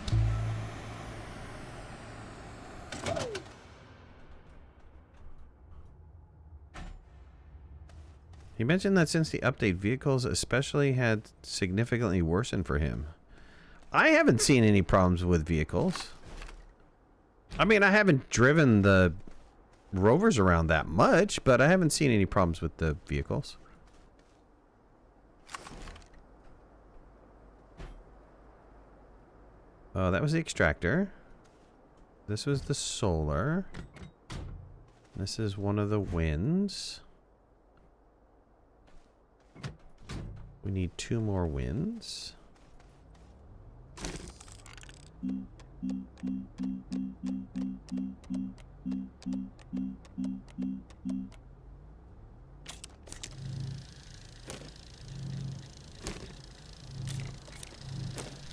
S1: He mentioned that since the update, vehicles especially had significantly worsened for him. I haven't seen any problems with vehicles. I mean, I haven't driven the rovers around that much, but I haven't seen any problems with the vehicles. Oh, that was the extractor. This was the solar. This is one of the winds. We need 2 more winds.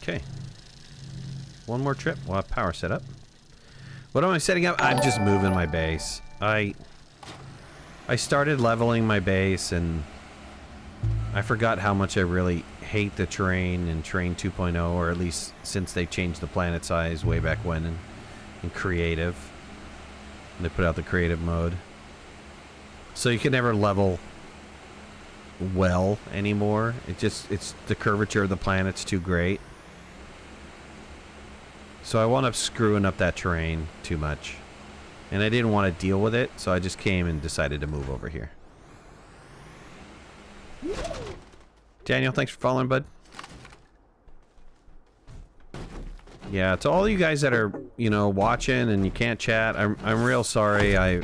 S1: Okay. One more trip. We'll have power set up. What am I setting up? I'm just moving my base. I started leveling my base and I forgot how much I really hate the terrain in Terrain 2.0, or at least since they changed the planet size way back when in creative. They put out the creative mode. So you can never level well anymore. It's the curvature of the planet's too great. So I wound up screwing up that terrain too much. And I didn't want to deal with it, so I just came and decided to move over here. Daniel, thanks for following, bud. Yeah, to all you guys that are, you know, watching and you can't chat, I'm real sorry. I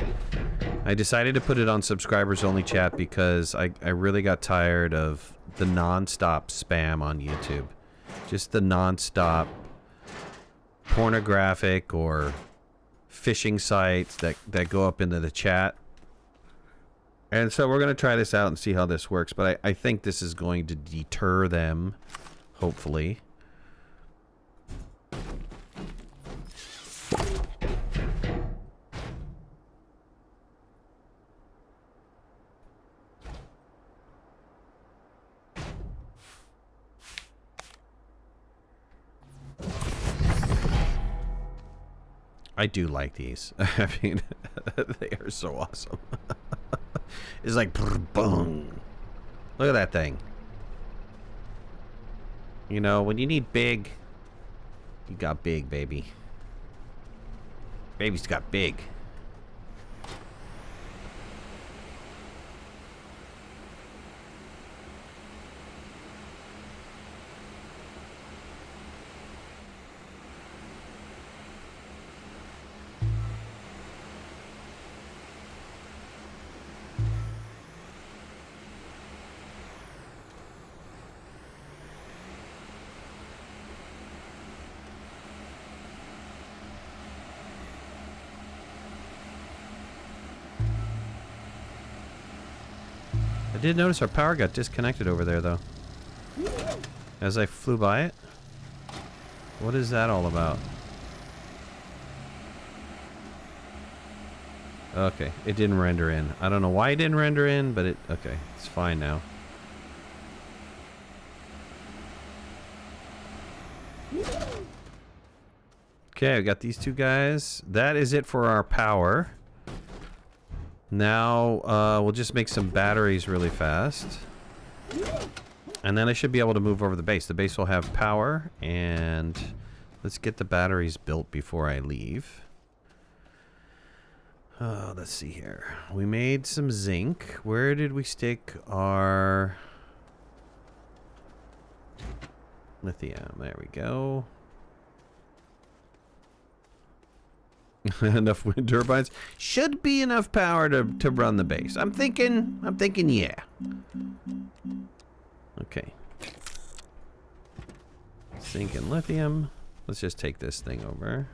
S1: decided to put it on subscribers only chat because I really got tired of the non-stop spam on YouTube. Just the non-stop pornographic or phishing sites that go up into the chat. And so we're going to try this out and see how this works, but I think this is going to deter them, hopefully. I do like these. I mean, they are so awesome. It's like, boom. Look at that thing. You know, when you need big, you got big, baby. Baby's got big. I did notice our power got disconnected over there, though. As I flew by it. What is that all about? Okay, it didn't render in. I don't know why it didn't render in, but it... Okay, it's fine now. Okay, I got these two guys. That is it for our power. Now, we'll just make some batteries really fast. And then I should be able to move over the base. The base will have power, and let's get the batteries built before I leave. Let's see here. We made some zinc. Where did we stick our lithium? There we go. Enough wind turbines. Should be enough power to run the base. I'm thinking yeah. Okay. Zinc and lithium. Let's just take this thing over.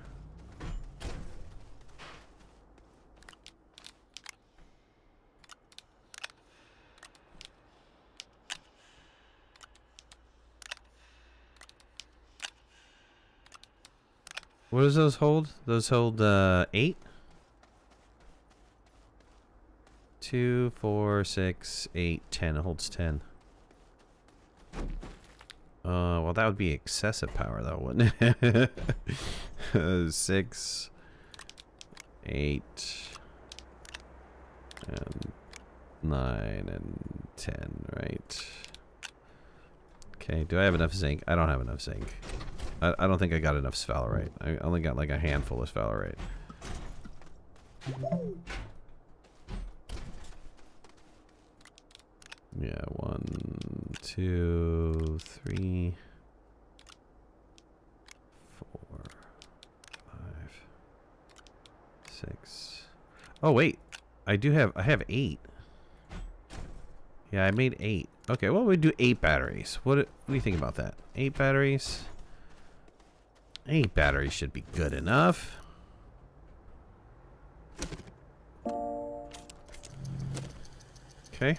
S1: What does those hold? Those hold 8? 2, 4, 6, 8, 10. It holds 10. Well, that would be excessive power, though, wouldn't it? 6, 8, and 9, and 10, right? Okay, do I have enough zinc? I don't have enough zinc. I don't think I got enough sphalerite. I only got like a handful of sphalerite. Yeah, 1, 2, 3, 4, 5, 6. Oh wait, I have 8. Yeah, I made 8. Okay, well we do 8 batteries. What do you think about that? 8 batteries. 8 batteries should be good enough. Okay.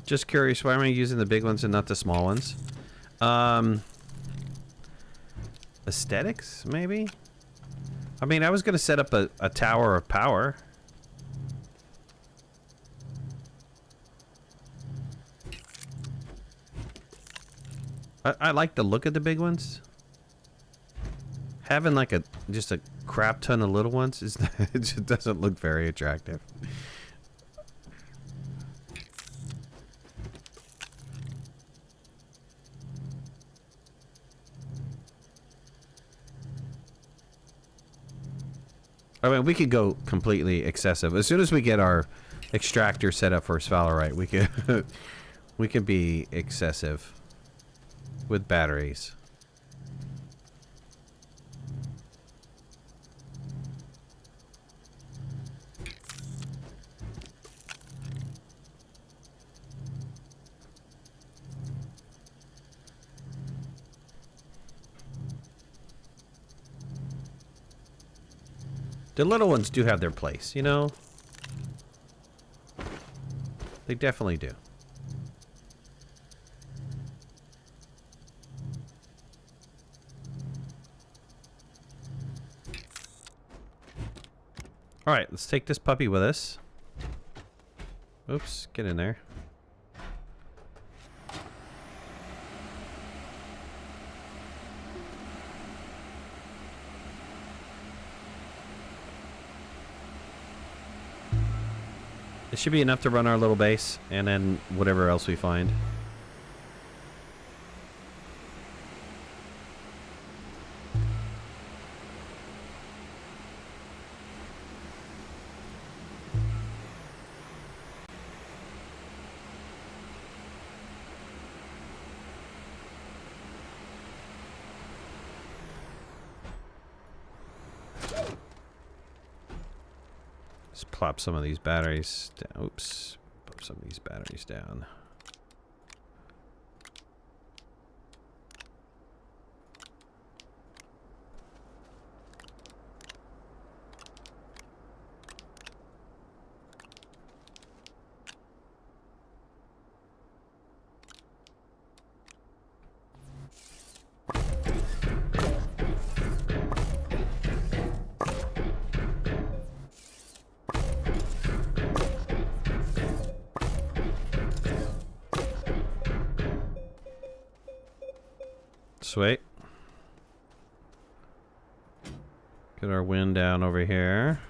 S1: Just curious, why am I using the big ones and not the small ones? Aesthetics, maybe? I mean, I was going to set up a tower of power. I like the look of the big ones. Having like just a crap ton of little ones, it just doesn't look very attractive. I mean, we could go completely excessive. As soon as we get our extractor set up for sphalerite, we can be excessive with batteries. The little ones do have their place, you know? They definitely do. Alright, let's take this puppy with us. Oops, get in there. It should be enough to run our little base, and then whatever else we find. Just plop some of these batteries down. Oops. Pop some of these batteries down. Sweet. Get our wind down over here.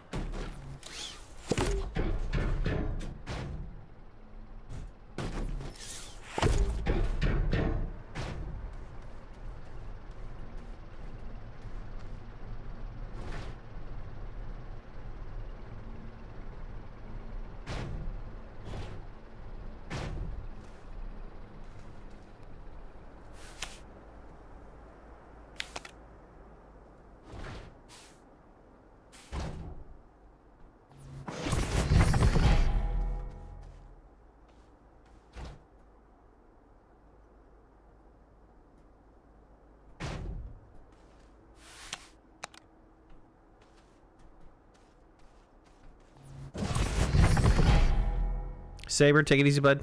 S1: Saber, take it easy, bud.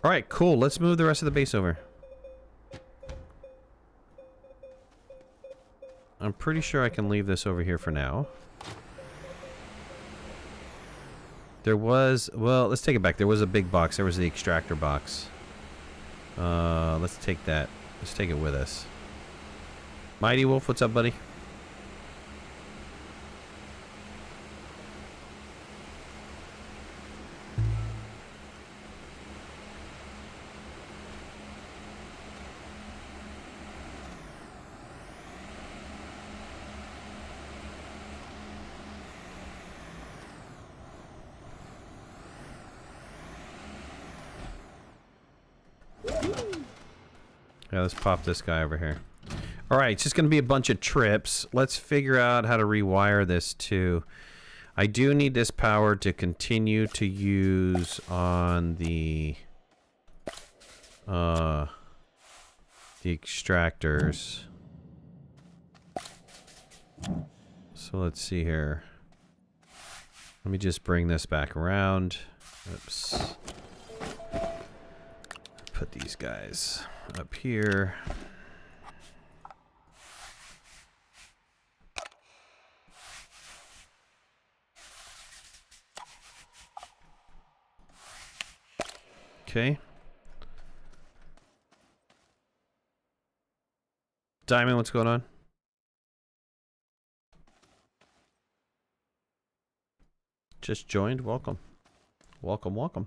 S1: Alright, cool. Let's move the rest of the base over. I'm pretty sure I can leave this over here for now. There was... Well, let's take it back. There was a big box. There was the extractor box. Let's take that. Let's take it with us. Mighty Wolf, what's up, buddy? Yeah, let's pop this guy over here. Alright, it's just going to be a bunch of trips. Let's figure out how to rewire this too. I do need this power to continue to use on the extractors. So let's see here. Let me just bring this back around. Oops. Put these guys up here. Okay. Diamond, what's going on? Just joined. Welcome. Welcome, welcome.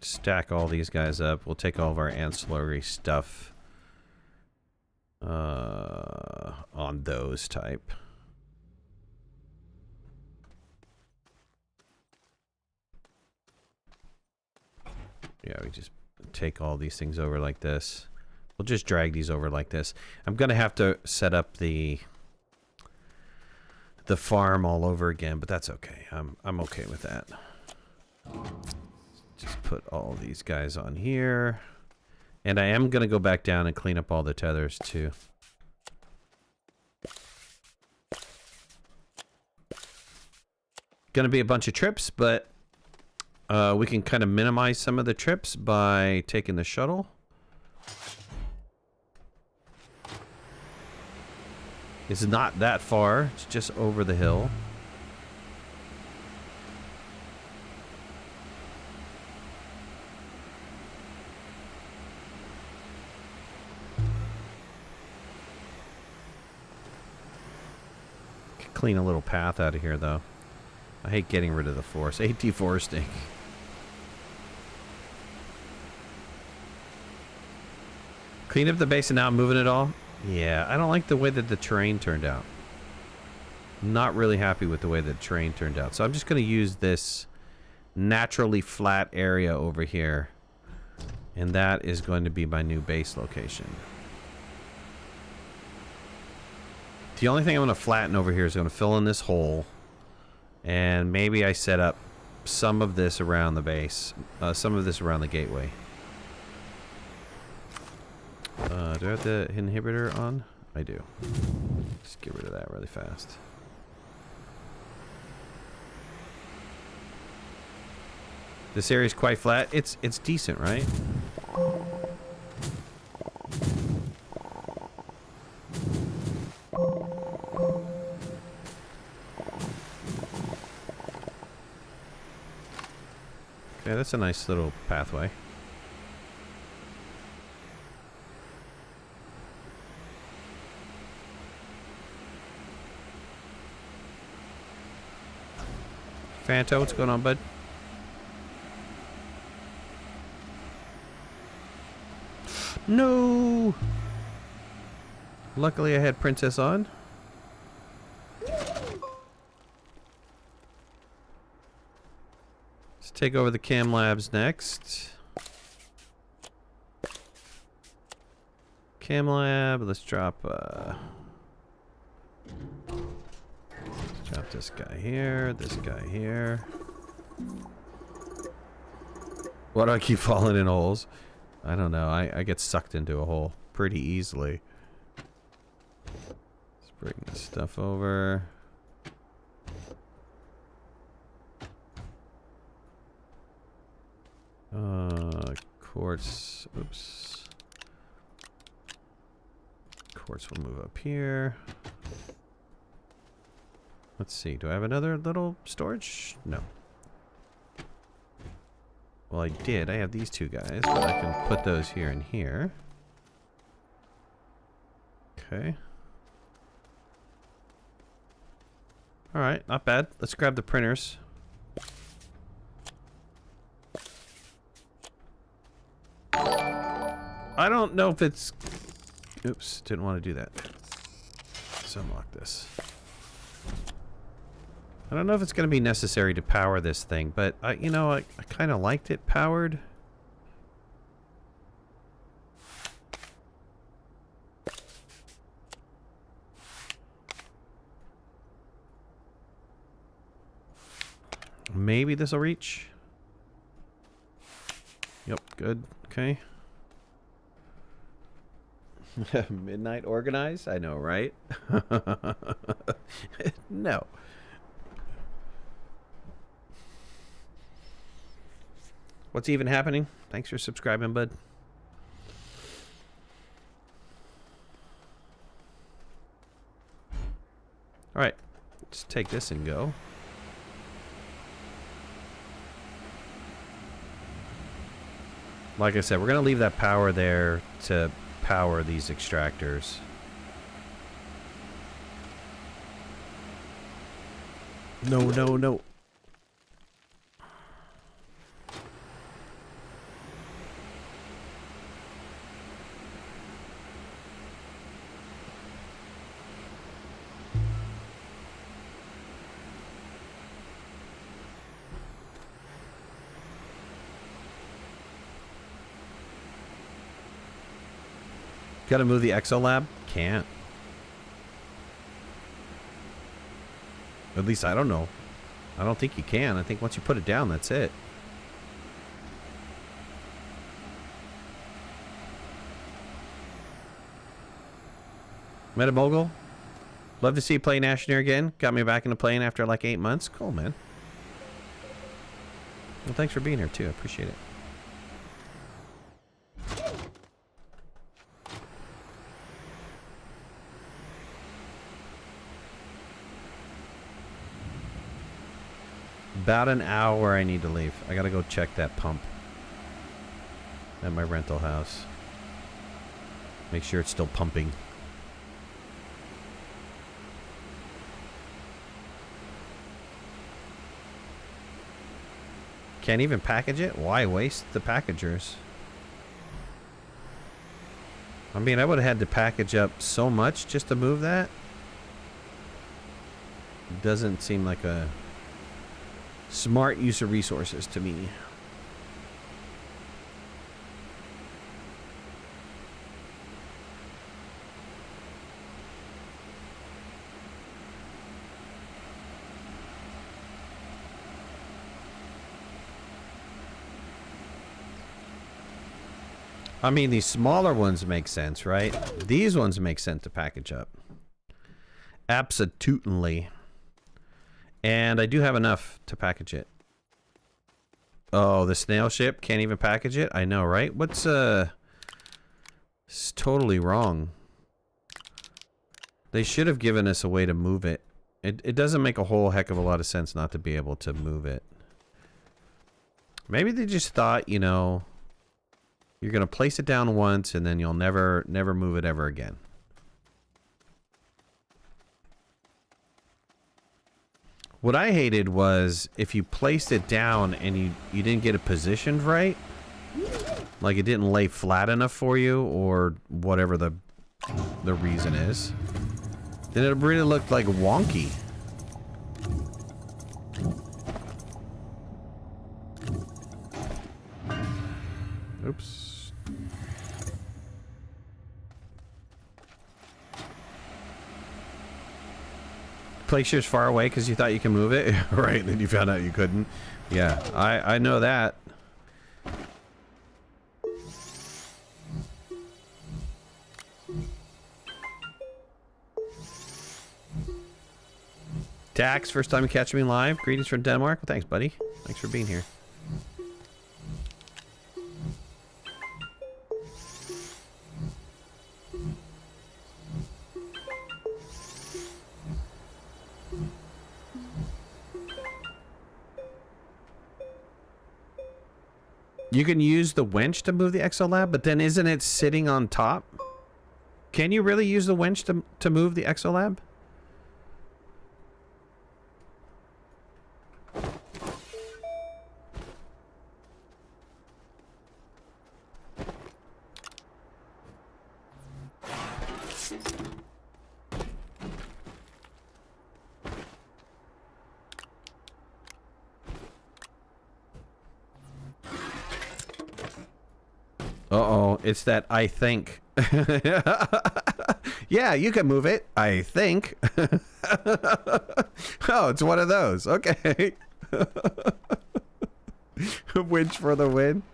S1: Stack all these guys up. We'll take all of our ancillary stuff on those type. Yeah, we just take all these things over like this. We'll just drag these over like this. I'm gonna have to set up the farm all over again, but that's okay. I'm okay with that. Just put all these guys on here. And I am gonna go back down and clean up all the tethers too. Gonna be a bunch of trips, but we can kind of minimize some of the trips by taking the shuttle. It's not that far. It's just over the hill. Clean a little path out of here, though. I hate getting rid of the forest. I hate deforesting. Clean up the base and now I'm moving it all? Yeah, I don't like the way that the terrain turned out. Not really happy with the way the terrain turned out. So I'm just going to use this naturally flat area over here And that is going to be my new base location. The only thing I'm going to flatten over here is going to fill in this hole. And maybe I set up some of this around the base. Some of this around the gateway. Do I have the inhibitor on? I do. Just get rid of that really fast. This area is quite flat. It's decent, right? Okay, that's a nice little pathway. Fanto, what's going on, bud? No! Luckily I had Princess on. Let's take over the cam labs next. Cam lab, let's drop this guy here, this guy here. Why do I keep falling in holes? I don't know. I get sucked into a hole pretty easily. Let's bring this stuff over. Quartz. Oops. Quartz will move up here. Let's see. Do I have another little storage? No. Well, I did. I have these two guys, but I can put those here and here. Okay. Alright, not bad. Let's grab the printers. I don't know if it's... Oops, didn't want to do that. Let's unlock this. I don't know if it's going to be necessary to power this thing, but you know, I kind of liked it powered. Maybe this will reach. Yep, good. Okay. Midnight organize? I know, right? No. What's even happening? Thanks for subscribing, bud. Alright. Let's take this and go. Like I said, we're going to leave that power there to power these extractors. No, no, no. Gotta move the Exo Lab? Can't. At least I don't know. I don't think you can. I think once you put it down, that's it. Metamogul? Love to see you play Astroneer again. Got me back into playing after like 8 months. Cool, man. Well, thanks for being here, too. I appreciate it. About an hour I need to leave. I gotta go check that pump at my rental house. Make sure it's still pumping. Can't even package it? Why waste the packagers? I mean, I would have had to package up so much just to move that. Doesn't seem like a smart use of resources to me. I mean, these smaller ones make sense, right? These ones make sense to package up. Absolutely. And I do have enough to package it. Oh, the snail ship can't even package it? I know, right? What's, it's totally wrong. They should have given us a way to move it. It doesn't make a whole heck of a lot of sense not to be able to move it. Maybe they just thought, you know, you're going to place it down once and then you'll never move it ever again. What I hated was if you placed it down and you didn't get it positioned right, like it didn't lay flat enough for you or whatever the reason is, then it really looked like wonky. Oops. Place yours far away because you thought you can move it? Right, then you found out you couldn't. Yeah, I know that. Dax, first time catching me live. Greetings from Denmark. Well, thanks, buddy. Thanks for being here. You can use the winch to move the exolab, but then isn't it sitting on top? Can you really use the winch to move the exolab? Uh-oh, it's that I think. Yeah, you can move it, I think. Oh, it's one of those. Okay. Winch for the win.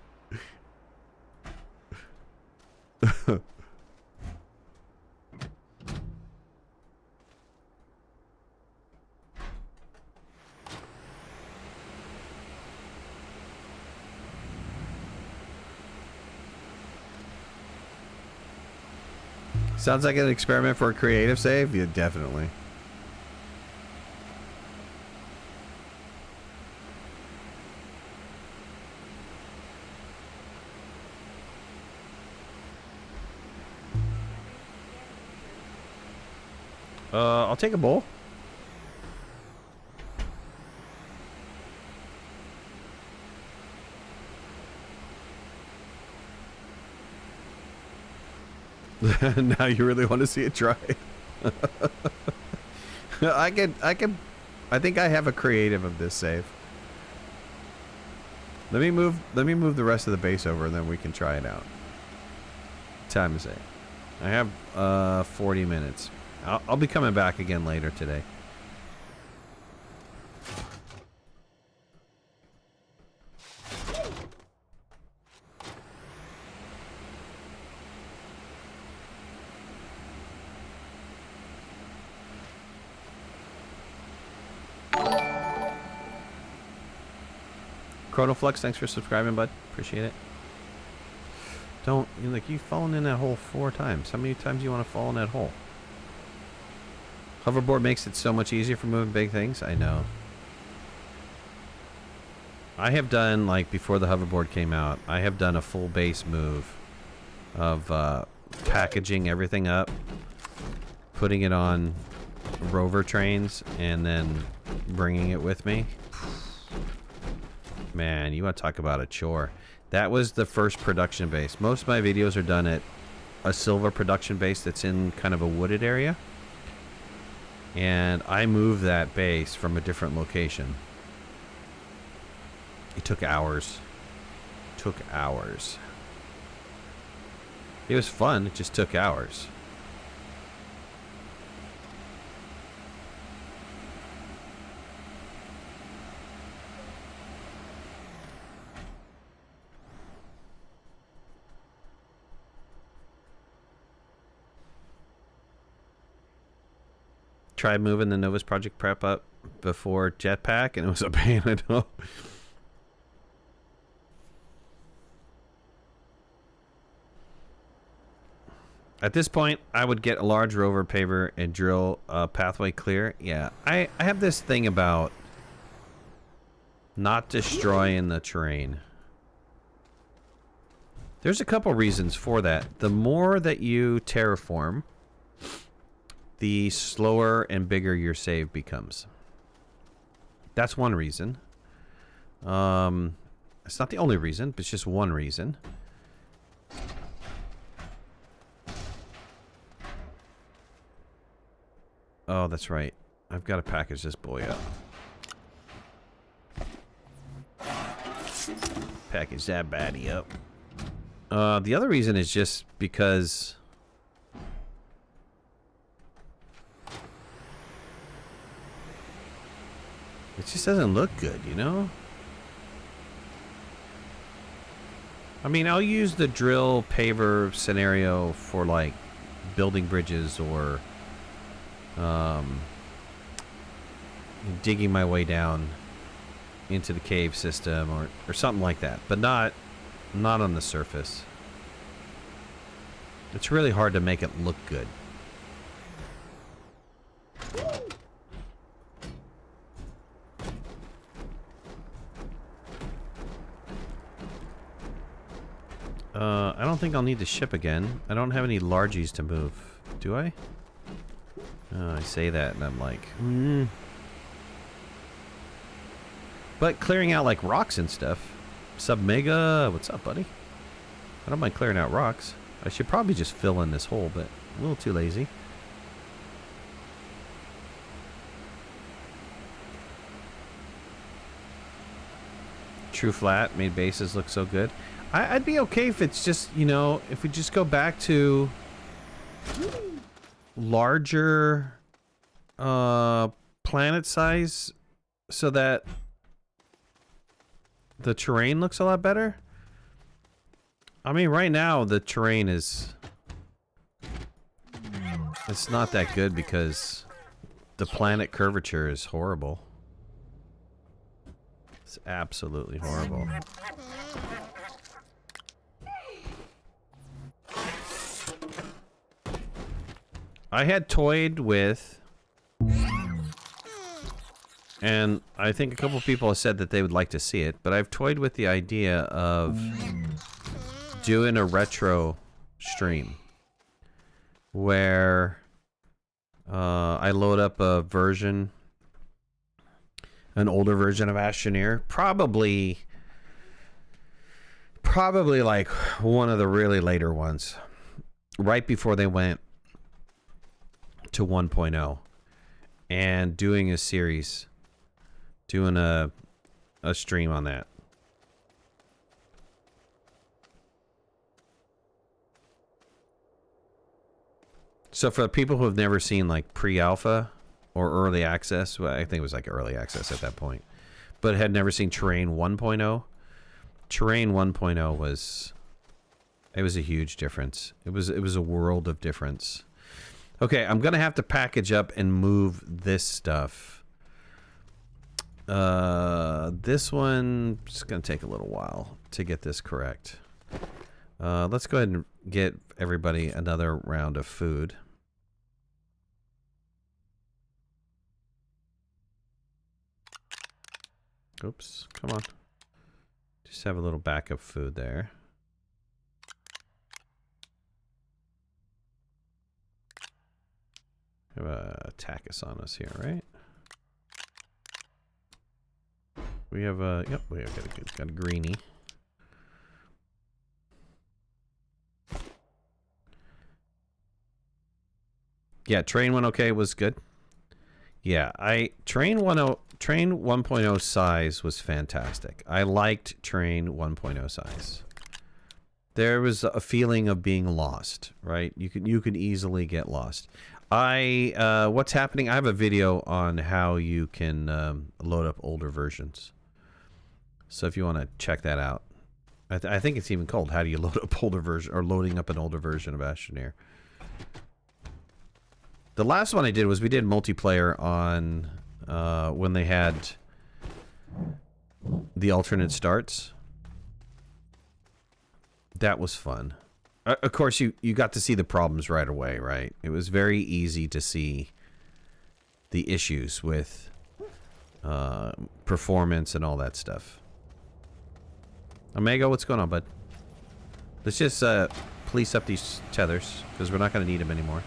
S1: Sounds like an experiment for a creative save? Yeah, definitely. I'll take a bowl. Now you really want to see it dry. I think I have a creative of this save. Let me move the rest of the base over and then we can try it out. Time is it? I have 40 minutes. I'll be coming back again later today. Chronoflux, thanks for subscribing, bud. Appreciate it. Don't, like, you've fallen in that hole 4 times. How many times do you want to fall in that hole? Hoverboard makes it so much easier for moving big things. I know. I have done, like, before the hoverboard came out, I have done a full base move of packaging everything up, putting it on rover trains, and then bringing it with me. Man, you want to talk about a chore. That was the first production base. Most of my videos are done at a silver production base that's in kind of a wooded area. And I moved that base from a different location. It took hours. It took hours. It was fun, it just took hours. tried moving the Novus Project prep up before Jetpack, and it was a pain. I know. At this point, I would get a large rover paver and drill a pathway clear. Yeah, I have this thing about not destroying the terrain. There's a couple reasons for that. The more that you terraform, the slower and bigger your save becomes. That's one reason. It's not the only reason, but it's just one reason. Oh, that's right. I've got to package this boy up. Package that baddie up. The other reason is just because it just doesn't look good, you know? I mean, I'll use the drill paver scenario for like building bridges or digging my way down into the cave system or something like that, but not on the surface. It's really hard to make it look good. I don't think I'll need the ship again. I don't have any largies to move. Do I? Oh, I say that and I'm like, But clearing out like rocks and stuff. Submega, what's up, buddy? I don't mind clearing out rocks. I should probably just fill in this hole, but a little too lazy. True flat made bases look so good. I'd be okay if it's just, you know, if we just go back to larger planet size so that the terrain looks a lot better. I mean, right now the terrain is, it's not that good because the planet curvature is horrible. It's absolutely horrible. I had toyed with, and I think a couple people have said that they would like to see it, but I've toyed with the idea of doing a retro stream where I load up a version, an older version of Astroneer, probably like one of the really later ones, right before they went to 1.0, and doing a series, doing a stream on that. So for people who have never seen like pre-alpha or early access, well, I think it was like early access at that point, but had never seen Terrain 1.0, Terrain 1.0 was, it was a huge difference. It was a world of difference. Okay, I'm gonna have to package up and move this stuff. This one is gonna take a little while to get this correct. Let's go ahead and get everybody another round of food. Oops, come on. Just have a little backup food there. We have a Takis on us here, right? We have a, yep, we have got a greenie. Yeah, Train 1 okay was good. Yeah, Train 1.0 size was fantastic. I liked Train 1.0 size. There was a feeling of being lost, right? You could easily get lost. What's happening? I have a video on how you can load up older versions. So if you want to check that out, I think it's even called "How do you load up older version" or "Loading up an older version of Astroneer." The last one I did was we did multiplayer on when they had the alternate starts. That was fun. Of course, you got to see the problems right away, right? It was very easy to see the issues with performance and all that stuff. Omega, what's going on, bud? Let's just police up these tethers, because we're not going to need them anymore.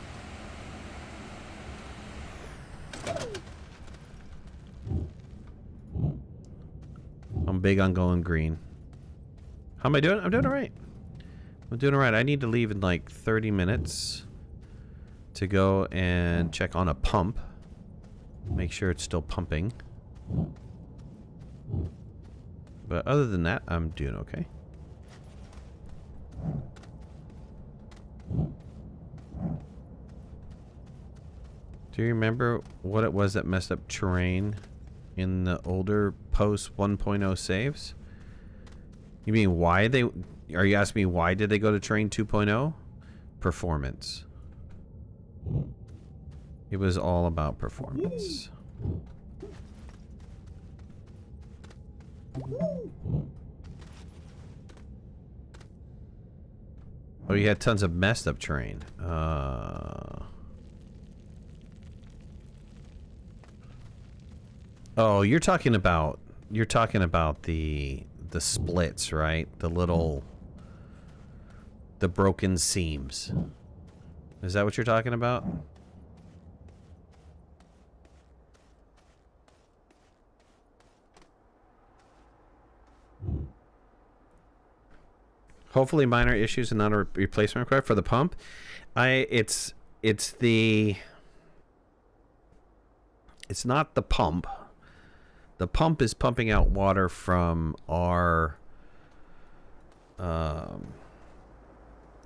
S1: I'm big on going green. How am I doing? I'm doing alright. I'm doing alright. I need to leave in like 30 minutes to go and check on a pump. Make sure it's still pumping. But other than that, I'm doing okay. Do you remember what it was that messed up terrain in the older post 1.0 saves? You mean why they... Are you asking me why did they go to terrain 2.0? Performance. It was all about performance. Oh, you had tons of messed up terrain. Oh, you're talking about the splits, right? The broken seams. Is that what you're talking about? Hopefully minor issues and not a replacement required for the pump. It's not the pump. The pump is pumping out water from our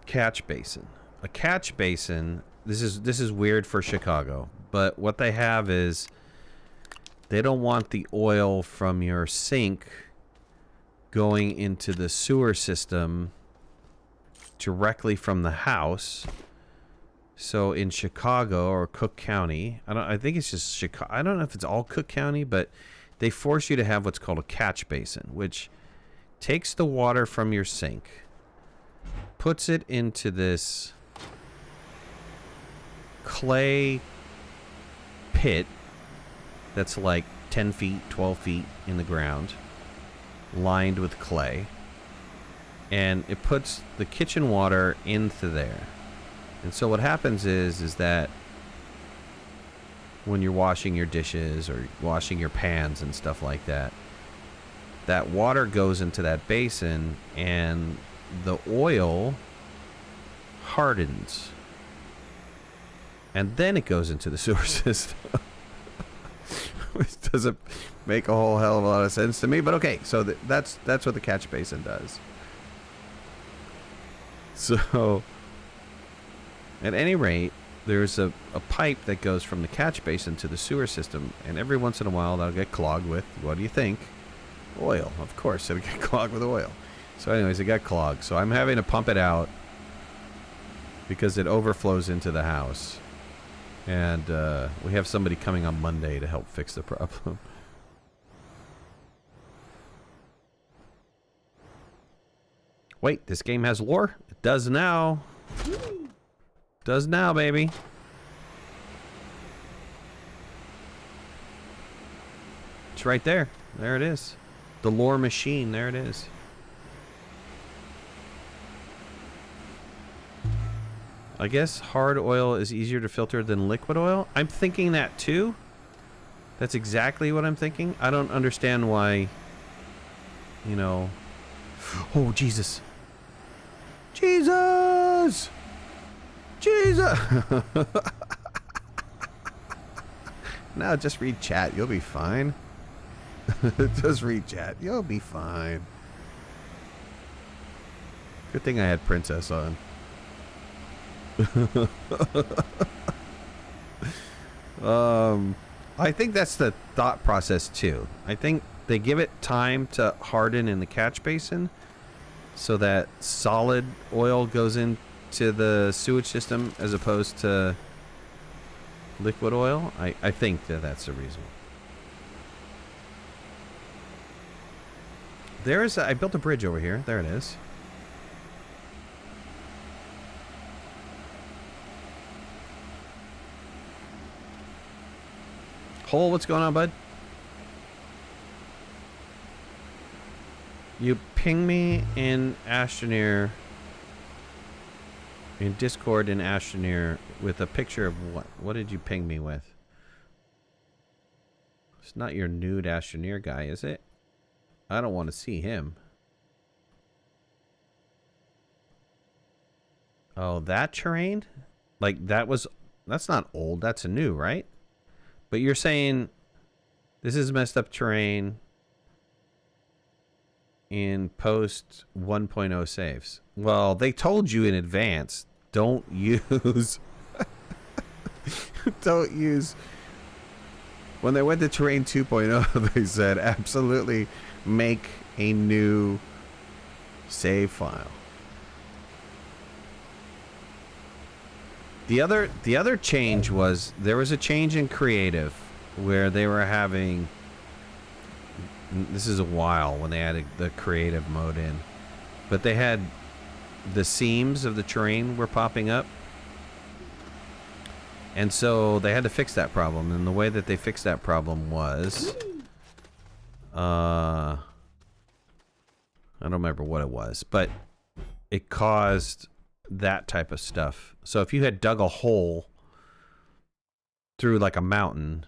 S1: catch basin. A catch basin, this is weird for Chicago, but what they have is they don't want the oil from your sink going into the sewer system directly from the house. So in Chicago or Cook County, I think it's just Chicago. I don't know if it's all Cook County, but they force you to have what's called a catch basin, which takes the water from your sink, puts it into this clay pit that's like 10 feet, 12 feet in the ground, lined with clay, and it puts the kitchen water into there. And so what happens is that when you're washing your dishes or washing your pans and stuff like that, that water goes into that basin and the oil hardens. And then it goes into the sewer system. Which doesn't make a whole hell of a lot of sense to me, but okay, so that's what the catch basin does. So, at any rate, there's a pipe that goes from the catch basin to the sewer system, and every once in a while that'll get clogged with, what do you think? Oil. Of course, it'll get clogged with oil. So anyways, it got clogged. So I'm having to pump it out because it overflows into the house. And we have somebody coming on Monday to help fix the problem. Wait, this game has lore? It does now. Does now, baby. It's right there. There it is. The lore machine. There it is. I guess hard oil is easier to filter than liquid oil. I'm thinking that too. That's exactly what I'm thinking. I don't understand why, you know... Oh, Jesus. Jesus! Jesus! Now just read chat. You'll be fine. Just read chat. You'll be fine. Good thing I had Princess on. I think that's the thought process too. I think they give it time to harden in the catch basin so that solid oil goes into the sewage system as opposed to Liquid oil? I think that that's the reason. There is I built a bridge over here. There it is. Hole, what's going on, bud? You ping me in Astroneer, in Discord in Astroneer, with a picture of what? What did you ping me with? It's not your nude Astroneer guy, is it? I don't want to see him. Oh, that terrain? Like, that's not old, that's a new, right? But you're saying this is messed up terrain in post 1.0 saves. Well, they told you in advance, don't use don't use. When they went to terrain 2.0, they said absolutely make a new save file. The other change was there was a change in creative where they were having, this is a while when they added the creative mode in, but they had the seams of the terrain were popping up, and so they had to fix that problem. And the way that they fixed that problem was I don't remember what it was, but it caused that type of stuff. So if you had dug a hole through like a mountain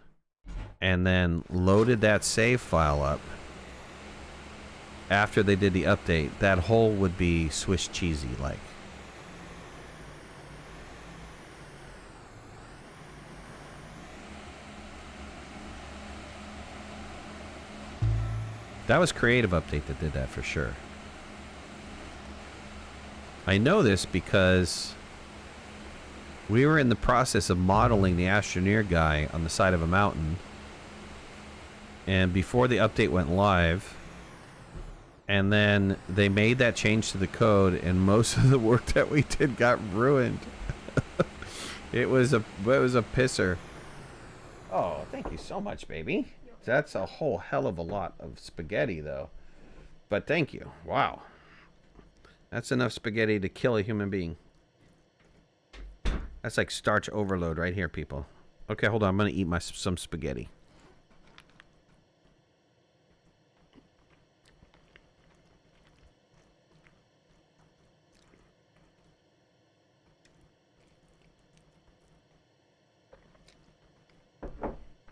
S1: and then loaded that save file up after they did the update, that hole would be Swiss cheesy like. That was Creative Update that did that for sure. I know this because we were in the process of modeling the Astroneer guy on the side of a mountain, and before the update went live, and then they made that change to the code, and most of the work that we did got ruined. It was a pisser. Oh, thank you so much, baby. That's a whole hell of a lot of spaghetti, though. But thank you. Wow. That's enough spaghetti to kill a human being. That's like starch overload right here, people. Okay, hold on. I'm going to eat some spaghetti.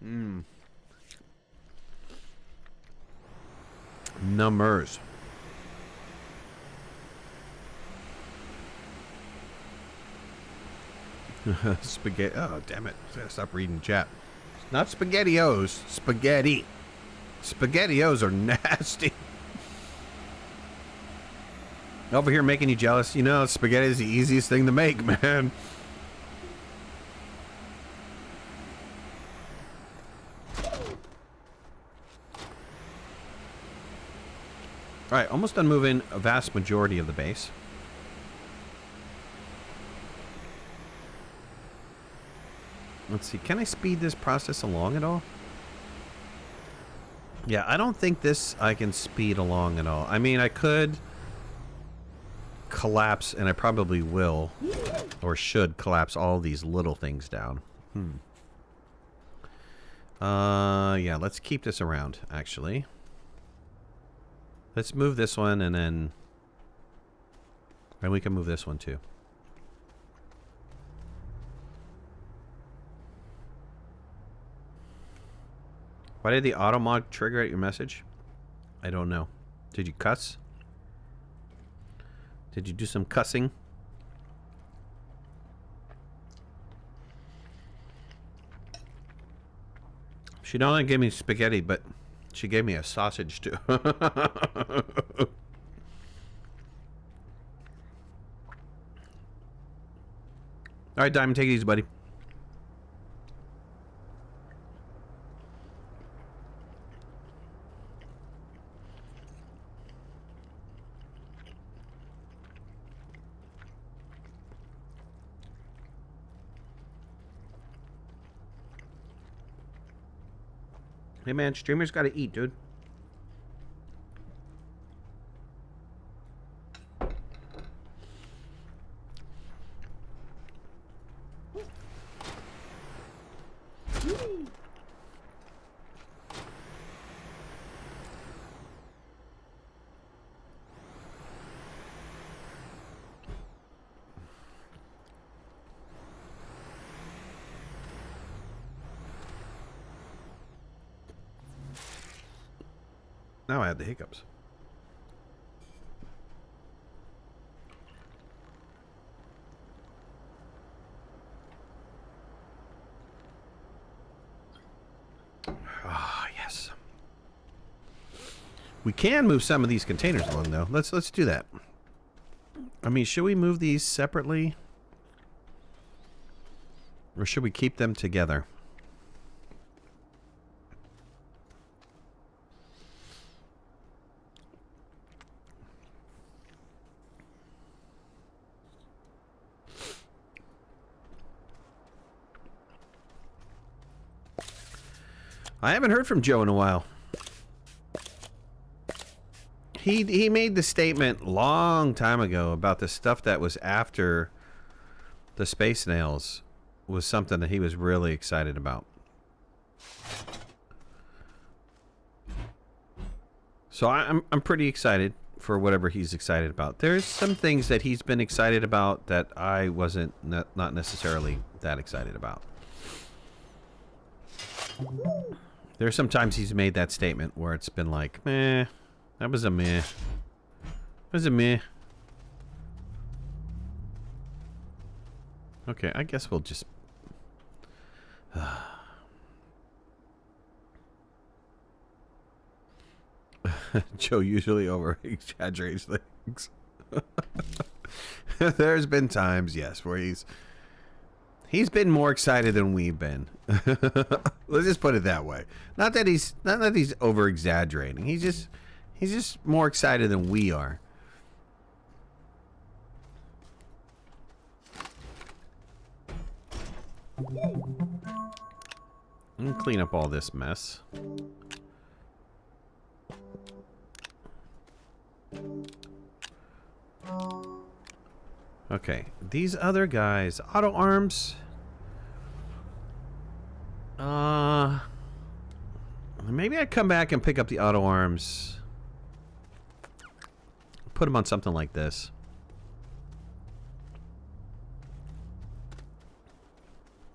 S1: Mmm. Numbers. Spaghetti. Oh, damn it. I gotta stop reading chat. Not SpaghettiOs. Spaghetti. SpaghettiOs are nasty. Over here making you jealous. You know, spaghetti is the easiest thing to make, man. Alright, almost done moving a vast majority of the base. Let's see, can I speed this process along at all? Yeah, I don't think this I can speed along at all. I mean, I could collapse, and I probably will, or should collapse all these little things down. Yeah, let's keep this around, actually. Let's move this one, and we can move this one too. Why did the automod trigger at your message? I don't know. Did you cuss? Did you do some cussing? She not only gave me spaghetti, but she gave me a sausage too. Alright, Diamond, take it easy, buddy. Hey man, streamers gotta eat, dude. Now I have the hiccups. Ah, yes. We can move some of these containers along, though. Let's do that. I mean, should we move these separately? Or should we keep them together? I haven't heard from Joe in a while. He made the statement long time ago about the stuff that was after the space snails was something that he was really excited about. So I'm pretty excited for whatever he's excited about. There's some things that he's been excited about that I wasn't not necessarily that excited about. There's sometimes he's made that statement where it's been like, meh, that was a meh. That was a meh. Okay, I guess we'll just... Joe usually over-exaggerates things. There's been times, yes, where he's been more excited than we've been. Let's just put it that way. Not that he's over-exaggerating. He's just more excited than we are. I'm gonna clean up all this mess. Okay, these other guys, auto arms. Maybe I'd come back and pick up the auto arms. Put them on something like this.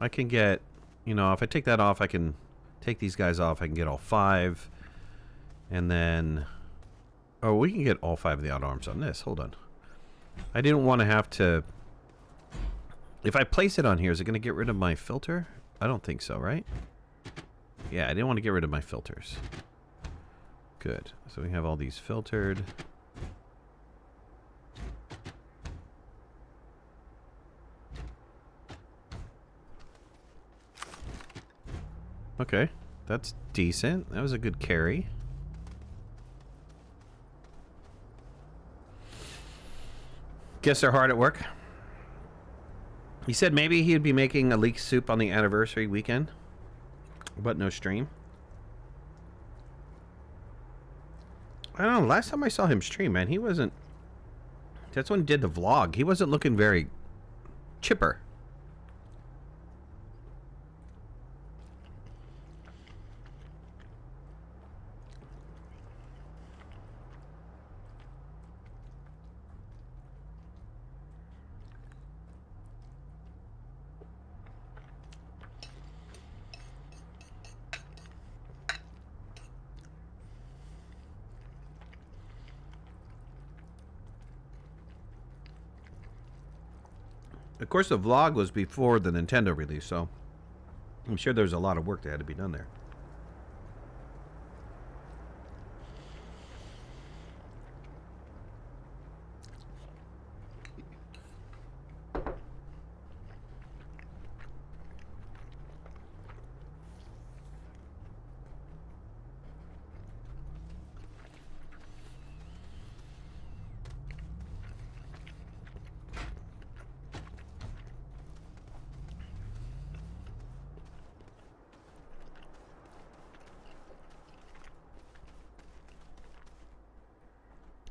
S1: I can get, you know, if I take that off, I can take these guys off. I can get all 5. And then, oh, we can get all 5 of the auto arms on this. Hold on. I didn't want to have to... If I place it on here, is it going to get rid of my filter? I don't think so, right? Yeah, I didn't want to get rid of my filters. Good. So we have all these filtered. Okay, that's decent. That was a good carry. Guess they're hard at work. He said maybe he'd be making a leek soup on the anniversary weekend, but no stream. I don't know. Last time I saw him stream, man, he wasn't... That's when he did the vlog. He wasn't looking very chipper. Of course, the vlog was before the Nintendo release, so I'm sure there's a lot of work that had to be done there.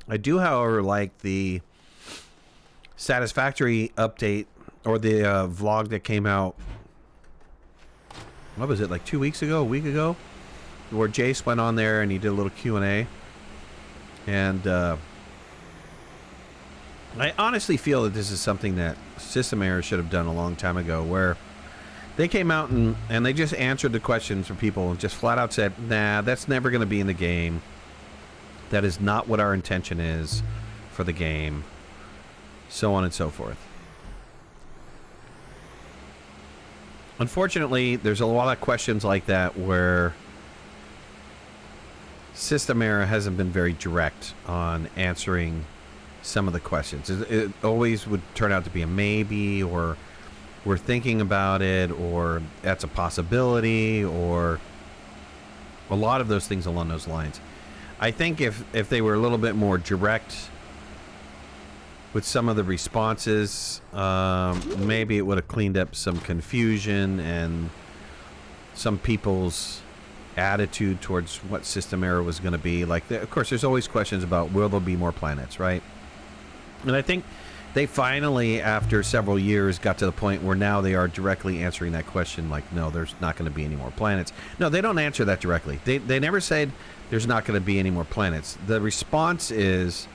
S1: I do, however, like the Satisfactory update, or the vlog that came out, what was it, like 2 weeks ago, a week ago, where Jace went on there and he did a little Q&A. And I honestly feel that this is something that System Error should have done a long time ago, where they came out and they just answered the questions from people and just flat out said, nah, that's never going to be in the game. That is not what our intention is for the game. So on and so forth. Unfortunately, there's a lot of questions like that where System Error hasn't been very direct on answering some of the questions. It always would turn out to be a maybe, or we're thinking about it, or that's a possibility, or a lot of those things along those lines. I think if they were a little bit more direct with some of the responses, maybe it would have cleaned up some confusion and some people's attitude towards what System Error was going to be. Like, of course, there's always questions about, will there be more planets, right? And I think they finally, after several years, got to the point where now they are directly answering that question, like, no, there's not going to be any more planets. No, they don't answer that directly. They never said there's not going to be any more planets. The response is,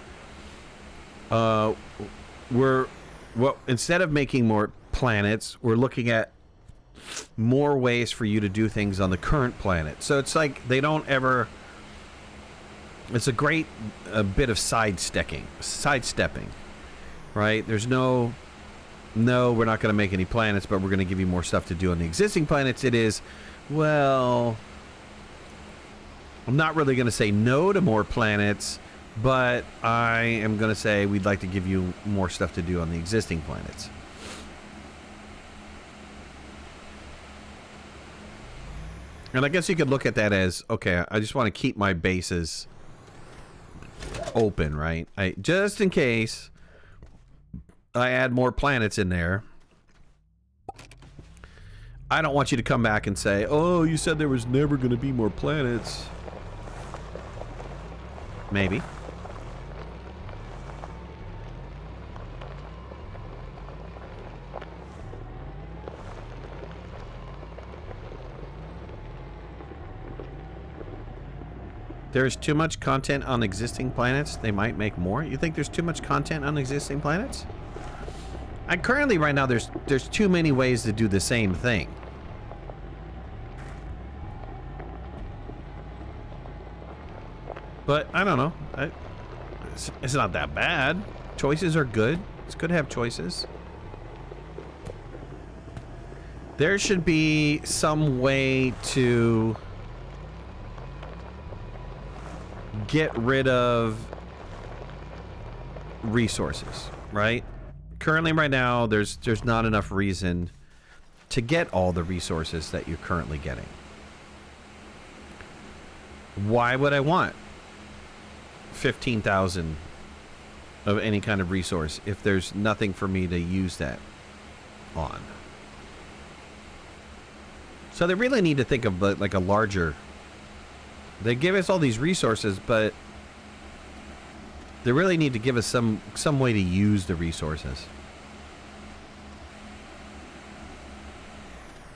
S1: instead of making more planets, we're looking at more ways for you to do things on the current planet. So it's like they don't ever... It's a great bit of sidestepping, right? There's no, we're not going to make any planets, but we're going to give you more stuff to do on the existing planets. It is, well, I'm not really going to say no to more planets, but I am going to say we'd like to give you more stuff to do on the existing planets. And I guess you could look at that as, okay, I just want to keep my bases open, right? Just in case I add more planets in there, I don't want you to come back and say, oh, you said there was never going to be more planets. Maybe. There's too much content on existing planets. They might make more. You think there's too much content on existing planets? Currently, right now, there's too many ways to do the same thing. But I don't know. It's not that bad. Choices are good. It's good to have choices. There should be some way to get rid of resources, right? Currently, right now, there's not enough reason to get all the resources that you're currently getting. Why would I want 15,000 of any kind of resource if there's nothing for me to use that on? So they really need to think of like a larger... They give us all these resources, but they really need to give us some way to use the resources.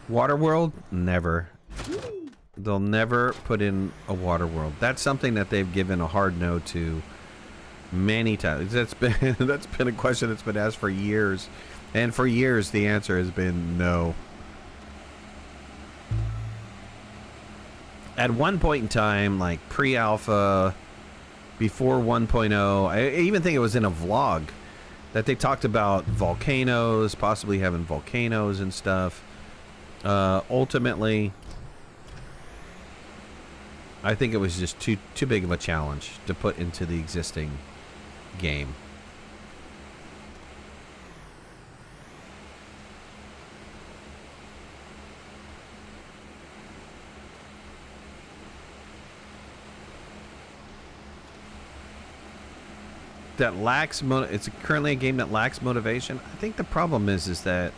S1: Water world? Never. They'll never put in a water world. That's something that they've given a hard no to many times. That's been a question that's been asked for years. And for years the answer has been no. At one point in time, like pre-alpha, before 1.0, I even think it was in a vlog that they talked about volcanoes, possibly having volcanoes and stuff. Ultimately, I think it was just too big of a challenge to put into the existing game. That lacks it's currently a game that lacks motivation. I think the problem is that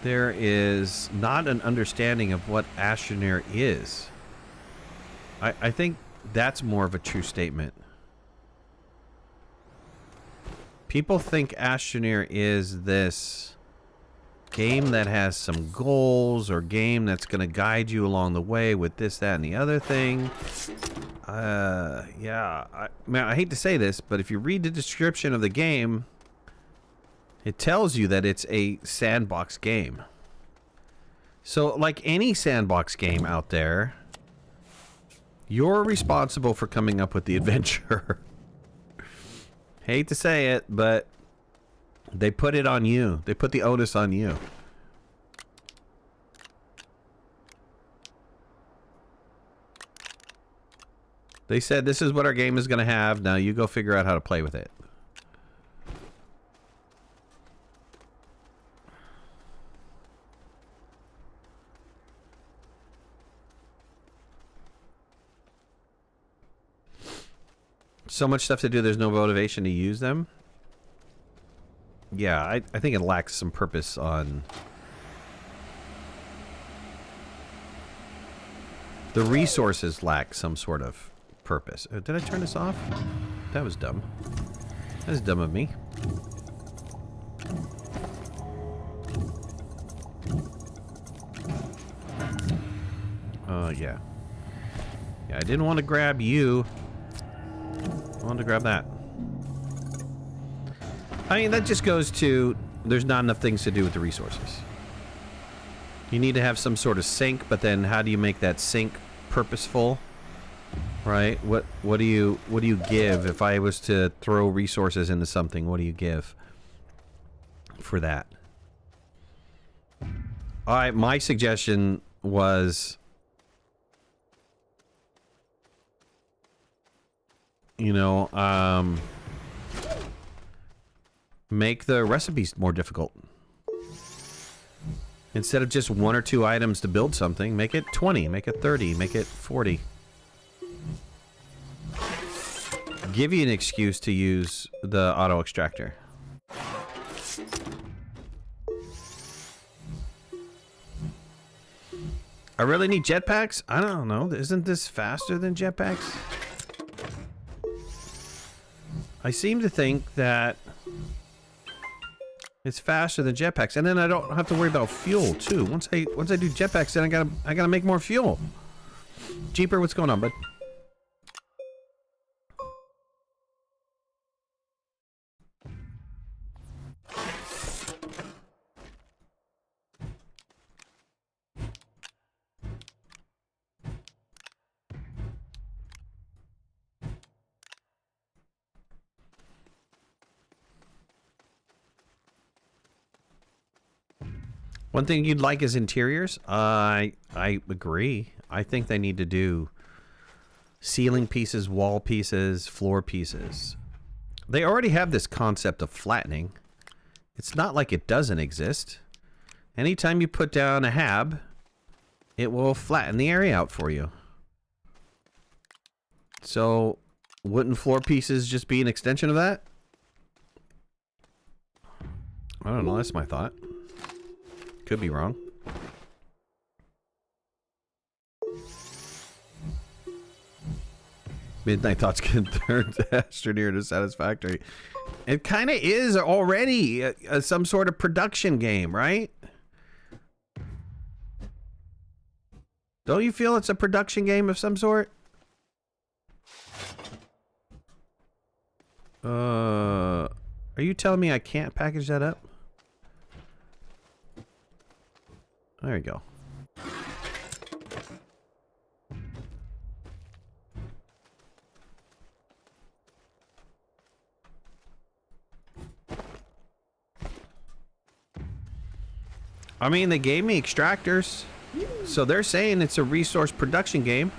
S1: there is not an understanding of what Astroneer is. I think that's more of a true statement. People think Astroneer is this game that has some goals or game that's going to guide you along the way with this, that, and the other thing. Yeah, man, I hate to say this, but if you read the description of the game, it tells you that it's a sandbox game. So, like any sandbox game out there, you're responsible for coming up with the adventure. Hate to say it, but they put it on you. They put the onus on you. They said, this is what our game is going to have. Now you go figure out how to play with it. So much stuff to do, there's no motivation to use them. Yeah, I think it lacks some purpose on... The resources lack some sort of purpose. Did I turn this off? That was dumb. That was dumb of me. Yeah. Yeah, I didn't want to grab you. I wanted to grab that. I mean, that just goes to there's not enough things to do with the resources. You need to have some sort of sink, but then how do you make that sink purposeful? Right? What do you give if I was to throw resources into something? What do you give for that? My suggestion was, you know, make the recipes more difficult. Instead of just 1 or 2 items to build something, make it 20, make it 30, make it 40. Give you an excuse to use the auto extractor. I really need jetpacks? I don't know. Isn't this faster than jetpacks? I seem to think that it's faster than jetpacks, and then I don't have to worry about fuel too. Once I do jetpacks, then I gotta make more fuel. Jeeper, what's going on, bud? One thing you'd like is interiors. I agree. I think they need to do ceiling pieces, wall pieces, floor pieces. They already have this concept of flattening. It's not like it doesn't exist. Anytime you put down a hab, it will flatten the area out for you. So, wouldn't floor pieces just be an extension of that? I don't know. That's my thought. Could be wrong. Midnight Thoughts can turn to Astroneer to Satisfactory. It kind of is already some sort of production game, right? Don't you feel it's a production game of some sort? Are you telling me I can't package that up? There you go. I mean, they gave me extractors, so they're saying it's a resource production game.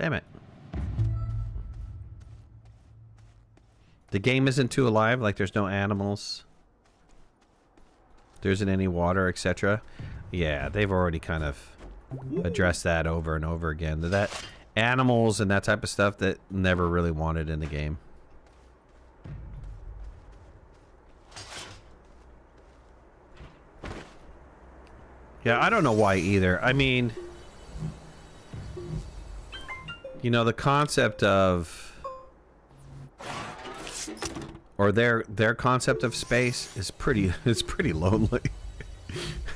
S1: Damn it. The game isn't too alive, like there's no animals. There isn't any water, etc. Yeah, they've already kind of addressed that over and over again. That animals and that type of stuff that never really wanted in the game. Yeah, I don't know why either. I mean, you know, the concept of, or their concept of space is pretty lonely.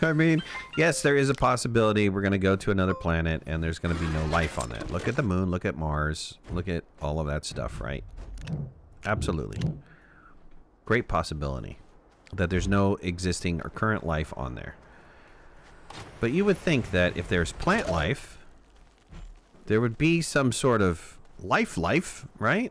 S1: I mean, yes, there is a possibility we're going to go to another planet and there's going to be no life on that. Look at the moon, look at Mars, look at all of that stuff, right? Absolutely. Great possibility that there's no existing or current life on there. But you would think that if there's plant life, there would be some sort of life, right?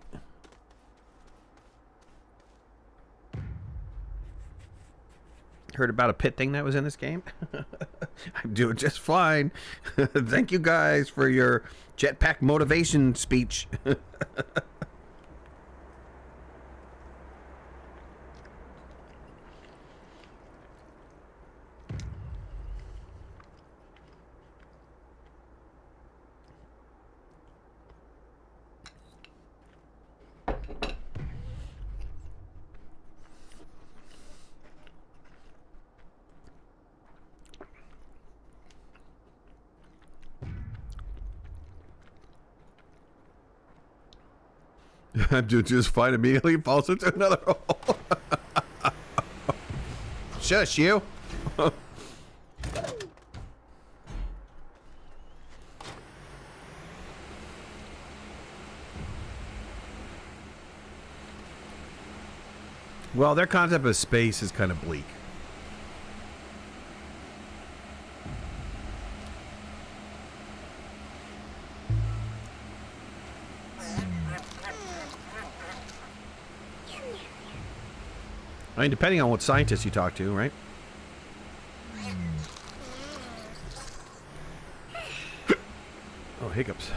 S1: Heard about a pit thing that was in this game? I'm doing just fine. Thank you guys for your jetpack motivation speech. I'm doing just fine. Immediately falls into another hole. Shush, you. Well, their concept of space is kind of bleak. I mean, depending on what scientists you talk to, right? Oh, hiccups.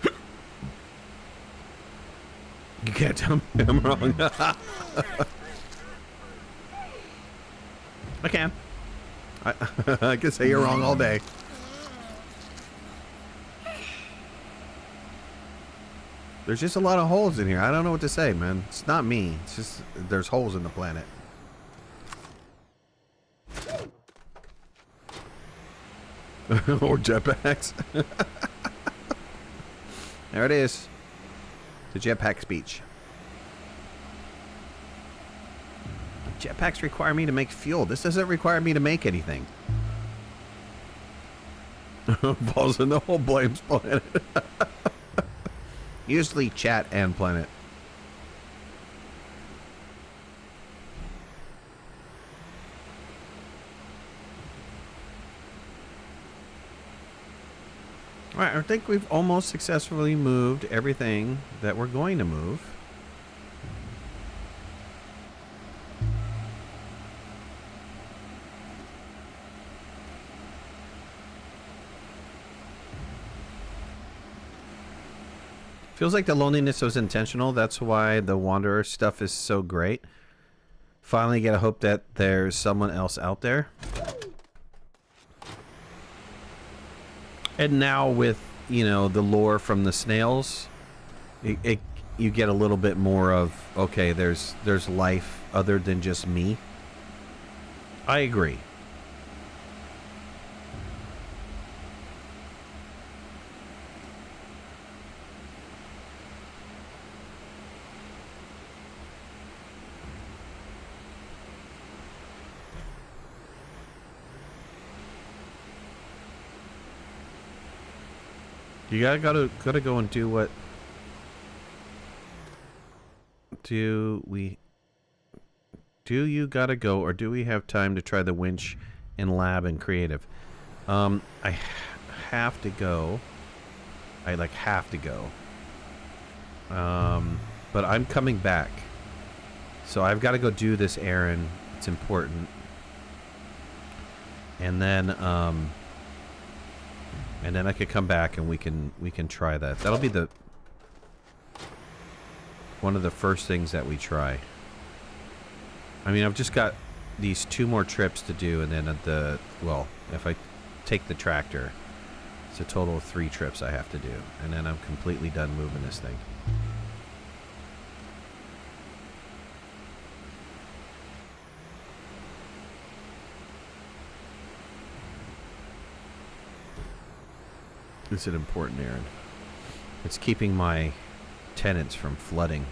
S1: You can't tell me I'm wrong. I can. I can say you're wrong all day. There's just a lot of holes in here. I don't know what to say, man. It's not me. It's just there's holes in the planet. Or jetpacks. There it is. The jetpack speech. Jetpacks require me to make fuel. This doesn't require me to make anything. Falls in the whole blames planet. Usually chat and planet. Alright, I think we've almost successfully moved everything that we're going to move. Feels like the loneliness was intentional. That's why the Wanderer stuff is so great. Finally get a hope that there's someone else out there. And now with, you know, the lore from the snails, you get a little bit more of, okay, there's life other than just me. I agree. You gotta go and do what? Do you gotta go, or do we have time to try the winch in lab and creative? I have to go. I like have to go. But I'm coming back, so I've got to go do this errand. It's important, and then And then I could come back and we can try that. That'll be the one of the first things that we try. I mean, I've just got these 2 more trips to do, and then well, if I take the tractor, it's a total of 3 trips I have to do, and then I'm completely done moving this thing. It's an important errand. It's keeping my tenants from flooding.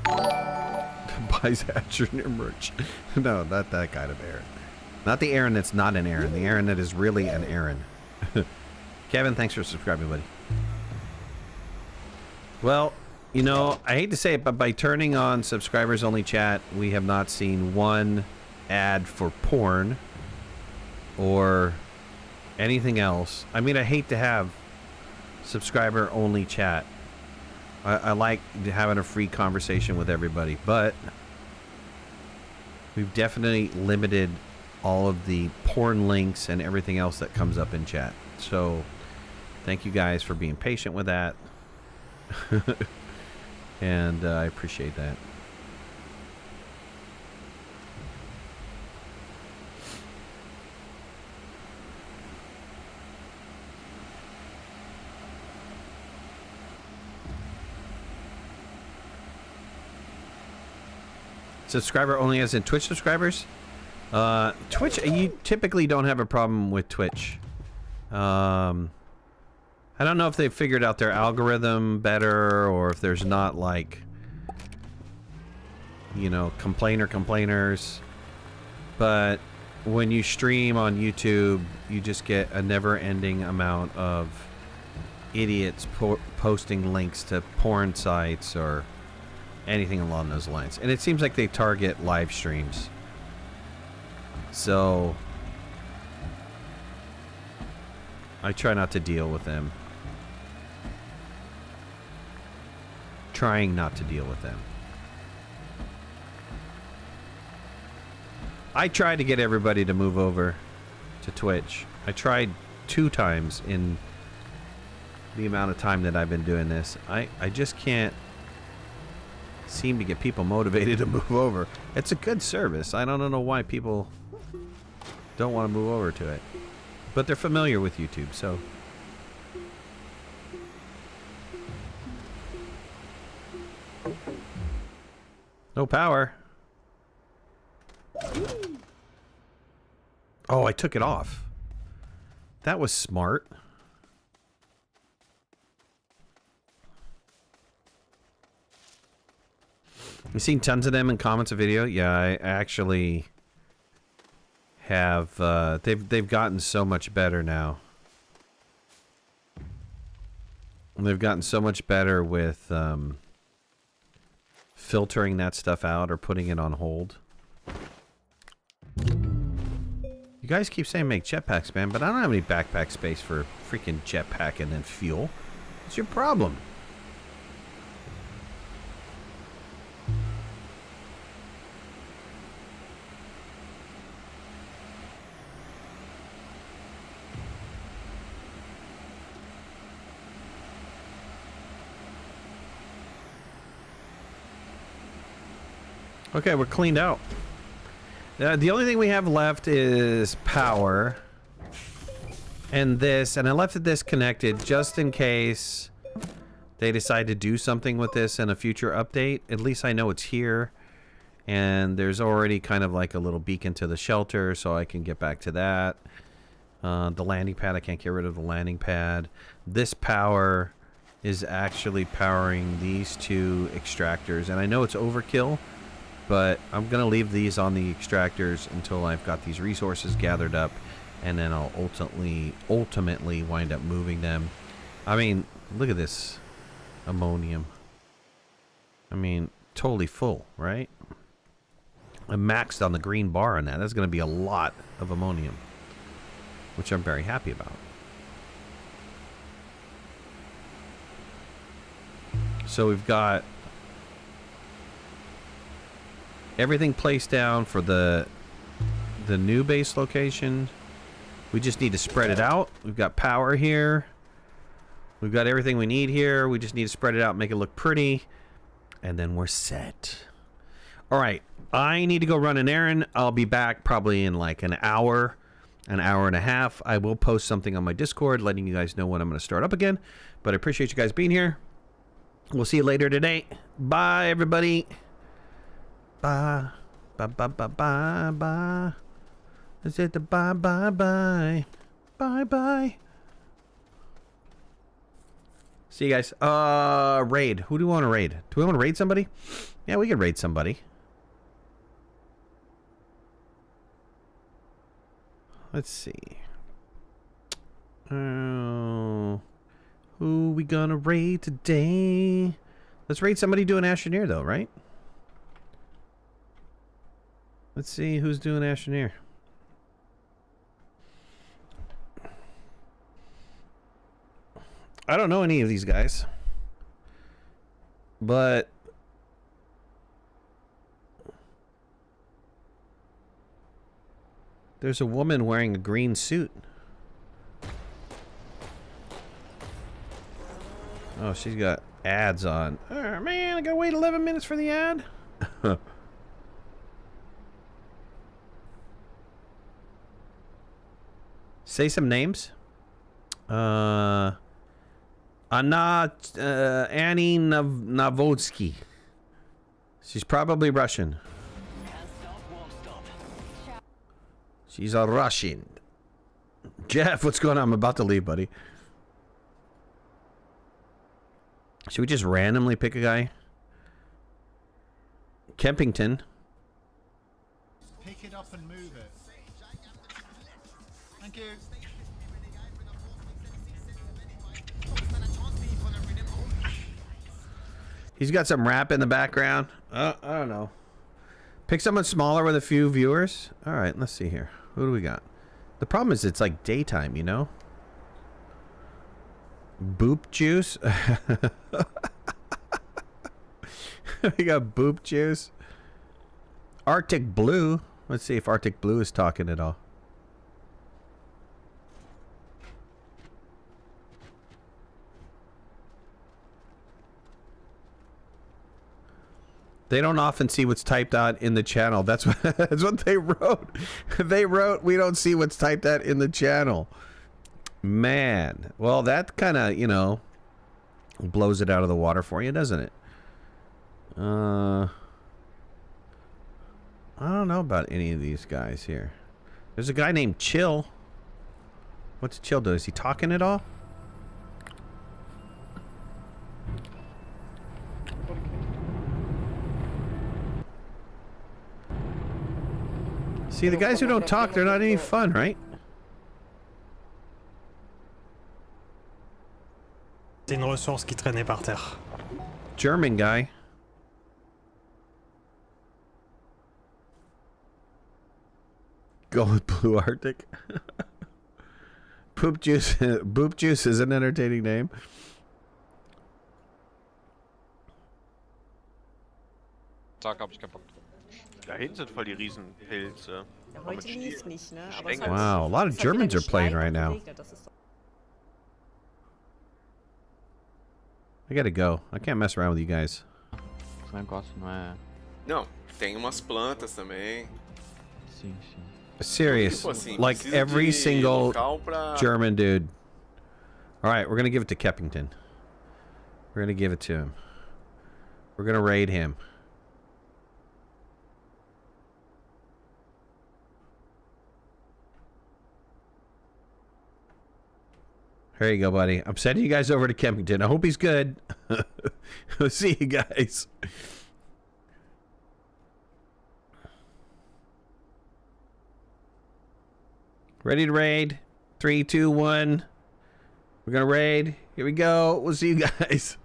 S1: Buys Astroneer merch. No, not that kind of errand. Not the errand that's not an errand. The errand that is really an errand. Kevin, thanks for subscribing, buddy. Well, you know, I hate to say it, but by turning on subscribers only chat, we have not seen one ad for porn or anything else. I mean, I hate to have subscriber only chat. I like having a free conversation with everybody, but we've definitely limited all of the porn links and everything else that comes up in chat. So thank you guys for being patient with that. And I appreciate that. Subscriber only as in Twitch subscribers? Twitch, you typically don't have a problem with Twitch. I don't know if they've figured out their algorithm better, or if there's not, like, you know, complainers. But when you stream on YouTube, you just get a never-ending amount of idiots posting links to porn sites or anything along those lines. And it seems like they target live streams. So I try not to deal with them. Trying not to deal with them. I tried to get everybody to move over to Twitch. I tried 2 times in the amount of time that I've been doing this. I just can't seem to get people motivated to move over. It's a good service. I don't know why people don't want to move over to it. But they're familiar with YouTube, so... No power. Oh, I took it off. That was smart. You've seen tons of them in comments of video? Yeah, I actually have. They've gotten so much better now. They've gotten so much better with filtering that stuff out or putting it on hold. You guys keep saying make jetpacks, man, but I don't have any backpack space for freaking jetpack and then fuel. What's your problem? Okay, we're cleaned out. The only thing we have left is power. And this, and I left it disconnected just in case they decide to do something with this in a future update. At least I know it's here. And there's already kind of like a little beacon to the shelter, so I can get back to that. The landing pad, I can't get rid of the landing pad. This power is actually powering these 2 extractors. And I know it's overkill, but I'm going to leave these on the extractors until I've got these resources gathered up, and then I'll ultimately wind up moving them. I mean, look at this ammonium. I mean, totally full, right? I'm maxed on the green bar on that. That's going to be a lot of ammonium, which I'm very happy about. So we've got everything placed down for the new base location. We just need to spread it out. We've got power here. We've got everything we need here. We just need to spread it out, make it look pretty, and then we're set. All right, I need to go run an errand. I'll be back probably in like an hour and a half. I will post something on my Discord letting you guys know when I'm going to start up again. But I appreciate you guys being here. We'll see you later today. Bye, everybody. Bye. Bye, bye, bye, bye, bye. Is it the bye, bye, bye? Bye, bye. See you guys. Raid. Who do we want to raid? Do we want to raid somebody? Yeah, we can raid somebody. Let's see. Who we gonna raid today? Let's raid somebody doing Astroneer though, right? Let's see who's doing Astroneer. I don't know any of these guys, but there's a woman wearing a green suit. Oh, she's got ads on. Oh, man, I gotta wait 11 minutes for the ad. Say some names. Annie Navodsky. She's probably Russian. She's a Russian. Jeff, what's going on? I'm about to leave, buddy. Should we just randomly pick a guy? Kempington.
S2: Pick it up and move it. Thank you.
S1: He's got some rap in the background. I don't know. Pick someone smaller with a few viewers. All right, let's see here. Who do we got? The problem is it's like daytime, you know? Boop juice. We got boop juice. Arctic Blue. Let's see if Arctic Blue is talking at all. They don't often see what's typed out in the channel. That's what they wrote. They wrote, we don't see what's typed out in the channel. Man. Well, that kind of, you know, blows it out of the water for you, doesn't it? I don't know about any of these guys here. There's a guy named Chill. What's Chill do? Is he talking at all? See, the guys who don't talk, they're not any fun, right?
S3: C'est une ressource qui traînait par terre.
S1: German guy. Go with Blue Arctic. Poop Juice. Boop Juice is an entertaining name.
S4: Tag hab ich keinen Bock.
S5: Da hinten sind voll die Riesenpilze.
S6: Ja, heute lief nicht, ne? Aber es
S5: Stängel.
S1: Wow, a lot of Germans are playing right now. I gotta go. I can't mess around with you guys.
S7: Esse negócio não é.
S8: Não, tem umas plantas também.
S7: Sim, sim.
S1: Serious.
S8: Tipo assim,
S1: Like
S8: precisa
S1: every
S8: de
S1: single
S8: local pra...
S1: German dude. Alright, we're gonna give it to Kempington. We're gonna give it to him. We're gonna raid him. There you go, buddy. I'm sending you guys over to Kempington. I hope he's good. We'll see you guys. Ready to raid? 3, 2, 1. We're gonna raid. Here we go. We'll see you guys.